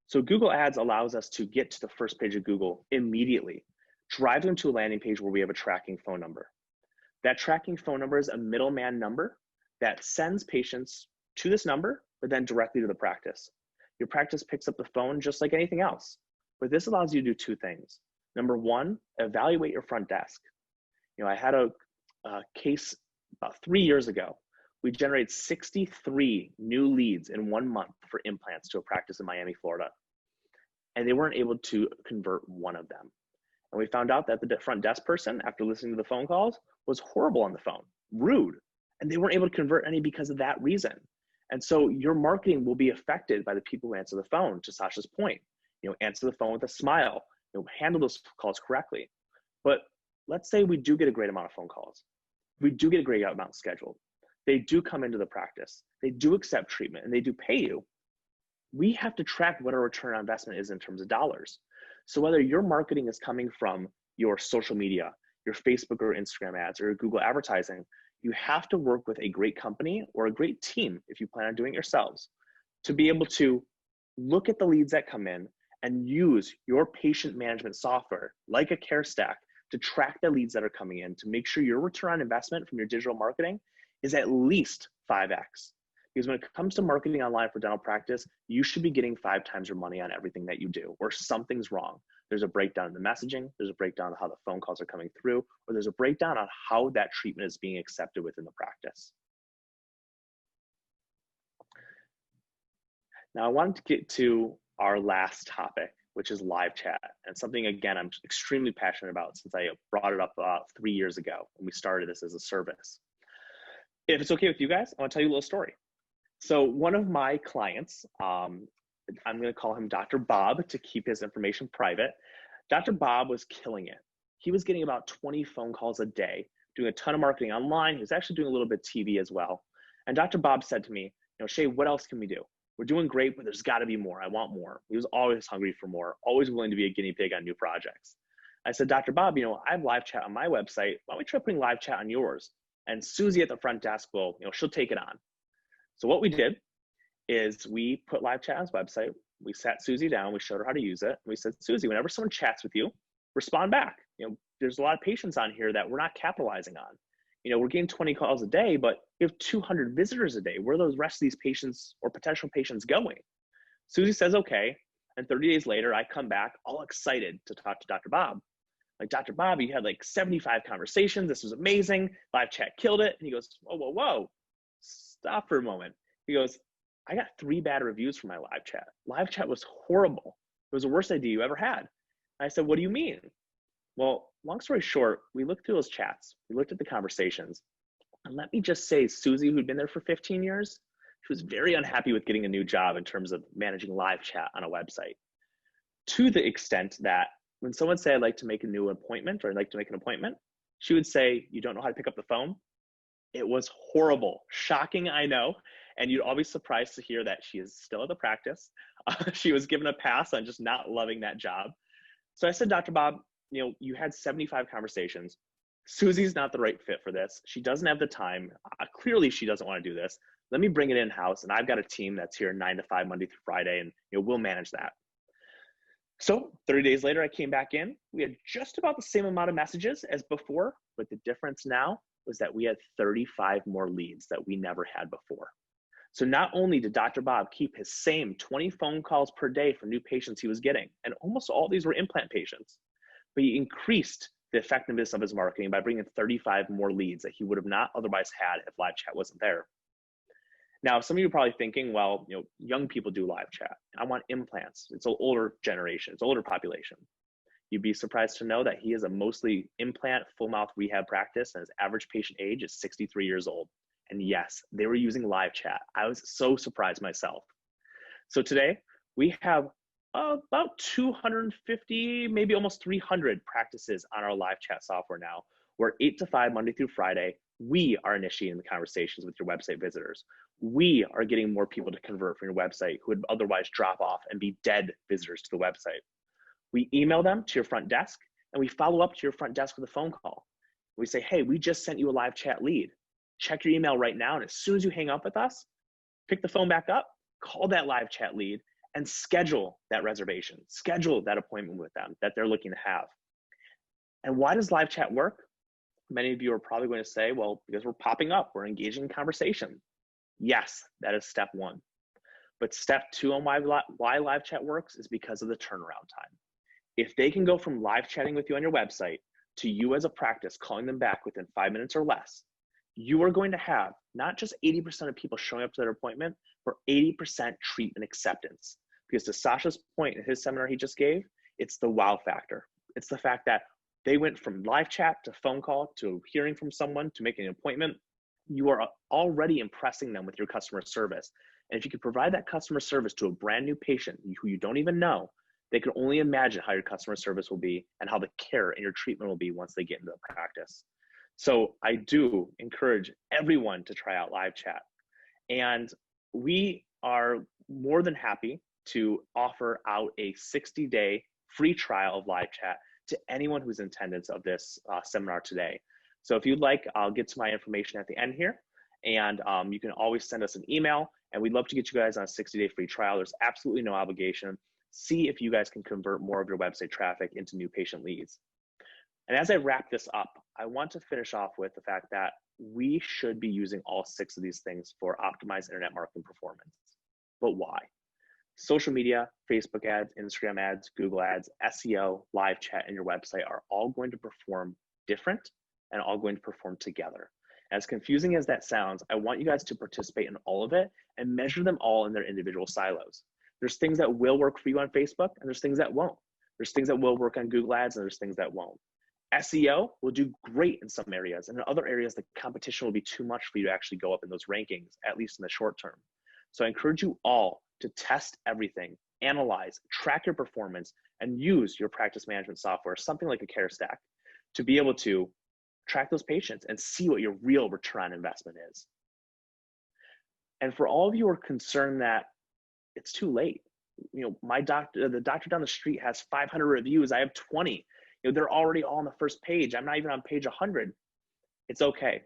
So Google Ads allows us to get to the first page of Google immediately, drive them to a landing page where we have a tracking phone number. That tracking phone number is a middleman number that sends patients to this number, but then directly to the practice. Your practice picks up the phone just like anything else, but this allows you to do two things. Number one, evaluate your front desk. I had a case about 3 years ago. We generated 63 new leads in 1 month for implants to a practice in Miami, Florida. And they weren't able to convert one of them. And we found out that the front desk person, after listening to the phone calls, was horrible on the phone, rude. And they weren't able to convert any because of that reason. And so your marketing will be affected by the people who answer the phone, to Sasha's point. Answer the phone with a smile, handle those calls correctly. But let's say we do get a great amount of phone calls. We do get a great amount scheduled. They do come into the practice. They do accept treatment and they do pay you. We have to track what our return on investment is in terms of dollars. So whether your marketing is coming from your social media, your Facebook or Instagram ads, or your Google advertising, you have to work with a great company or a great team, if you plan on doing it yourselves, to be able to look at the leads that come in and use your patient management software, like a CareStack, to track the leads that are coming in to make sure your return on investment from your digital marketing is at least 5x. Because when it comes to marketing online for dental practice, you should be getting 5 times your money on everything that you do, or something's wrong. There's a breakdown in the messaging, there's a breakdown of how the phone calls are coming through, or there's a breakdown on how that treatment is being accepted within the practice. Now I wanted to get to our last topic, which is live chat, and something, again, I'm extremely passionate about since I brought it up about 3 years ago when we started this as a service. If it's okay with you guys, I want to tell you a little story. So one of my clients, I'm going to call him Dr. Bob to keep his information private. Dr. Bob was killing it. He was getting about 20 phone calls a day, doing a ton of marketing online. He was actually doing a little bit of TV as well. And Dr. Bob said to me, you know, Shay, what else can we do? We're doing great, but there's got to be more. I want more. He was always hungry for more, always willing to be a guinea pig on new projects. I said, Dr. Bob, you know, I have live chat on my website. Why don't we try putting live chat on yours? And Susie at the front desk will, you know, she'll take it on. So what we did is we put live chat on his website. We sat Susie down. We showed her how to use it. We said, Susie, whenever someone chats with you, respond back. You know, there's a lot of patients on here that we're not capitalizing on. You know, we're getting 20 calls a day, but we have 200 visitors a day. Where are those rest of these patients or potential patients going? Susie says, okay. And 30 days later, I come back all excited to talk to Dr. Bob. Like, Dr. Bob, you had like 75 conversations. This was amazing. Live chat killed it. And he goes, whoa, whoa, whoa. Stop for a moment. He goes, I got 3 bad reviews for my live chat. Live chat was horrible. It was the worst idea you ever had. I said, what do you mean? Well, long story short, we looked through those chats. We looked at the conversations. And let me just say, Susie, who'd been there for 15 years, she was very unhappy with getting a new job in terms of managing live chat on a website. To the extent that when someone said, I'd like to make a new appointment or I'd like to make an appointment, she would say, you don't know how to pick up the phone? It was horrible. Shocking, I know. And you'd all be surprised to hear that she is still at the practice. She was given a pass on just not loving that job. So I said, Dr. Bob, you know, you had 75 conversations. Susie's not the right fit for this. She doesn't have the time. Clearly, she doesn't want to do this. Let me bring it in-house. And I've got a team that's here 9 to 5, Monday through Friday, and you know, we'll manage that. So 30 days later, I came back in. We had just about the same amount of messages as before, but the difference now was that we had 35 more leads that we never had before. So not only did Dr. Bob keep his same 20 phone calls per day for new patients he was getting, and almost all these were implant patients, but he increased the effectiveness of his marketing by bringing 35 more leads that he would have not otherwise had if live chat wasn't there. Now, some of you are probably thinking, well, you know, young people do live chat. I want implants. It's an older generation. It's an older population. You'd be surprised to know that he is a mostly implant full mouth rehab practice, and his average patient age is 63 years old. And yes, they were using live chat. I was so surprised myself. So today we have about 250, maybe almost 300 practices on our live chat software now, where 8 to 5, Monday through Friday, we are initiating the conversations with your website visitors. We are getting more people to convert from your website who would otherwise drop off and be dead visitors to the website. We email them to your front desk, and we follow up to your front desk with a phone call. We say, hey, we just sent you a live chat lead. Check your email right now, and as soon as you hang up with us, pick the phone back up, call that live chat lead, and schedule that reservation, schedule that appointment with them that they're looking to have. And why does live chat work? Many of you are probably going to say, well, because we're popping up, we're engaging in conversation. Yes, that is step 1. But step 2 on why live chat works is because of the turnaround time. If they can go from live chatting with you on your website to you as a practice calling them back within 5 minutes or less, you are going to have not just 80% of people showing up to their appointment, but 80% treatment acceptance. Because to Sasha's point in his seminar he just gave, it's the wow factor. It's the fact that they went from live chat to phone call to hearing from someone to making an appointment. You are already impressing them with your customer service. And if you could provide that customer service to a brand new patient who you don't even know, they can only imagine how your customer service will be and how the care and your treatment will be once they get into the practice. So I do encourage everyone to try out live chat. And we are more than happy to offer out a 60-day free trial of live chat to anyone who's in attendance of this seminar today. So if you'd like, I'll get to my information at the end here. And you can always send us an email, and we'd love to get you guys on a 60-day free trial. There's absolutely no obligation. See if you guys can convert more of your website traffic into new patient leads. And as I wrap this up, I want to finish off with the fact that we should be using all 6 of these things for optimized internet marketing performance. But why? Social media, Facebook ads, Instagram ads, Google ads, SEO, live chat, and your website are all going to perform different and all going to perform together. As confusing as that sounds, I want you guys to participate in all of it and measure them all in their individual silos. There's things that will work for you on Facebook, and there's things that won't. There's things that will work on Google ads, and there's things that won't. SEO will do great in some areas, and in other areas, the competition will be too much for you to actually go up in those rankings, at least in the short term. So I encourage you all to test everything, analyze, track your performance, and use your practice management software, something like a Care Stack, to be able to track those patients and see what your real return on investment is. And for all of you who are concerned that it's too late, you know, my doctor, the doctor down the street has 500 reviews. I have 20. You know, they're already all on the first page. I'm not even on page 100. It's okay.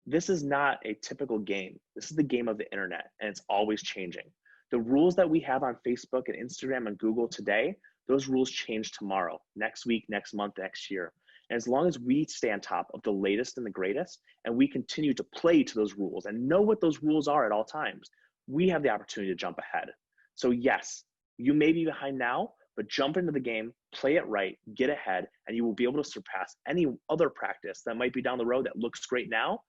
This is not a typical game. This is the game of the internet, and it's always changing. The rules that we have on Facebook and Instagram and Google today, those rules change tomorrow, next week, next month, next year. And as long as we stay on top of the latest and the greatest, and we continue to play to those rules and know what those rules are at all times, we have the opportunity to jump ahead. So yes, you may be behind now, but jump into the game, play it right, get ahead, and you will be able to surpass any other practice that might be down the road that looks great now.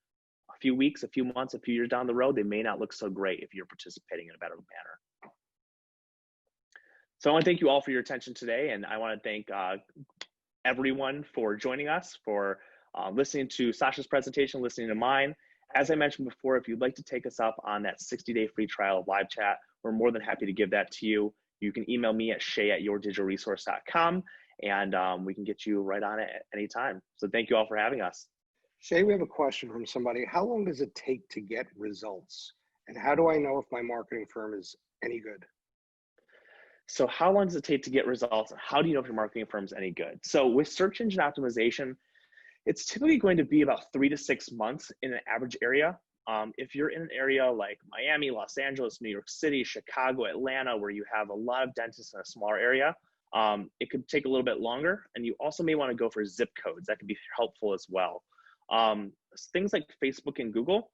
A few weeks, a few months, a few years down the road, they may not look so great if you're participating in a better manner. So I want to thank you all for your attention today, and I want to thank everyone for joining us, for listening to Sasha's presentation, listening to mine. As I mentioned before, if you'd like to take us up on that 60-day free trial of live chat, we're more than happy to give that to you. You can email me at shay@yourdigitalresource.com, and we can get you right on it at any time. So thank you all for having us. Shay, we have a question from somebody. How long does it take to get results? And how do I know if my marketing firm is any good? So how long does it take to get results? How do you know if your marketing firm is any good? So with search engine optimization, it's typically going to be about 3 to 6 months in an average area. If you're in an area like Miami, Los Angeles, New York City, Chicago, Atlanta, where you have a lot of dentists in a smaller area, it could take a little bit longer. And you also may want to go for zip codes. That could be helpful as well. Things like Facebook and Google,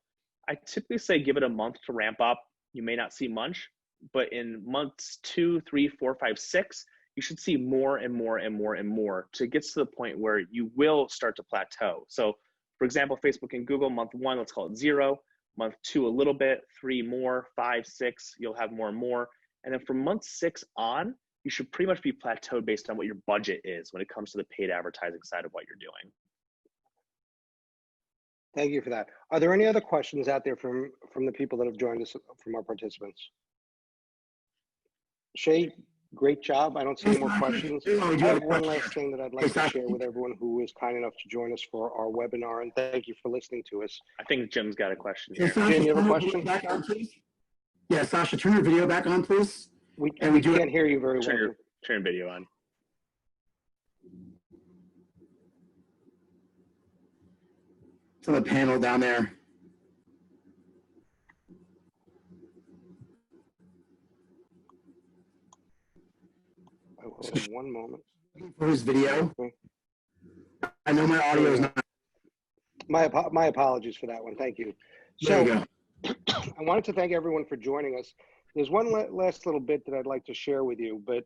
I typically say give it a month to ramp up. You may not see much, but in months 2, 3, 4, 5, 6, you should see more and more and more and more to get to the point where you will start to plateau. So for example, Facebook and Google, month 1, let's call it 0, month 2, a little bit, 3 more, 5, 6, you'll have more and more. And then from month 6 on, you should pretty much be plateaued based on what your budget is when it comes to the paid advertising side of what you're doing. Thank you for that. Are there any other questions out there from the people that have joined us, from our participants? Shay, great job. I don't see any more questions. I have one last thing that I'd like to share with everyone who is kind enough to join us for our webinar, and thank you for listening to us. I think Jim's got a question here. Jim, you have a question? Back on, please. Yeah, Sasha, turn your video back on, please. We can't hear you very well. Turn video on. It's on the panel down there. Hold on one moment. For his video. I know my audio is not. My apologies for that one. Thank you. So I wanted to thank everyone for joining us. There's one last little bit that I'd like to share with you, but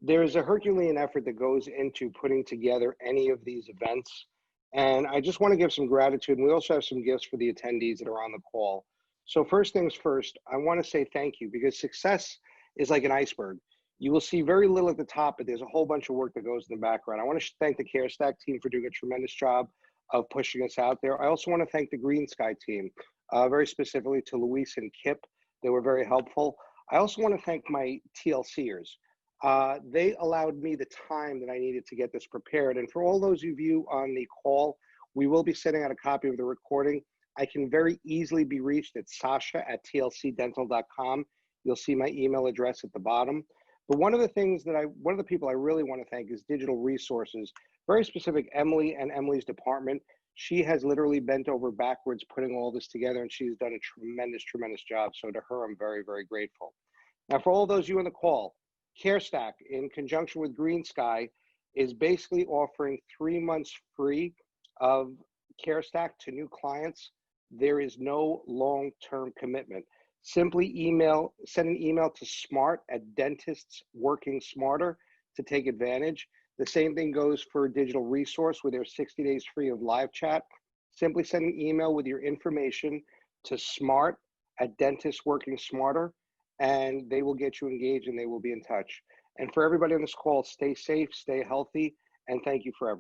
there's a Herculean effort that goes into putting together any of these events. And I just want to give some gratitude. And we also have some gifts for the attendees that are on the call. So first things first, I want to say thank you, because success is like an iceberg. You will see very little at the top, but there's a whole bunch of work that goes in the background. I want to thank the CareStack team for doing a tremendous job of pushing us out there. I also want to thank the GreenSky team, very specifically to Luis and Kip. They were very helpful. I also want to thank my TLCers. They allowed me the time that I needed to get this prepared. And for all those of you on the call, we will be sending out a copy of the recording. I can very easily be reached at sasha@tlcdental.com. You'll see my email address at the bottom. But one of the people I really want to thank is Digital Resources, very specific, Emily and Emily's department. She has literally bent over backwards putting all this together, and she's done a tremendous, tremendous job. So to her, I'm very, very grateful. Now, for all those of you on the call, CareStack, in conjunction with GreenSky, is basically offering 3 months free of CareStack to new clients. There is no long-term commitment. Simply send an email to smart@dentistsworkingsmarter to take advantage. The same thing goes for Digital Resource with their 60 days free of live chat. Simply send an email with your information to smart@dentistsworkingsmarter, and they will get you engaged and they will be in touch. And for everybody on this call, stay safe, stay healthy, and thank you for everything.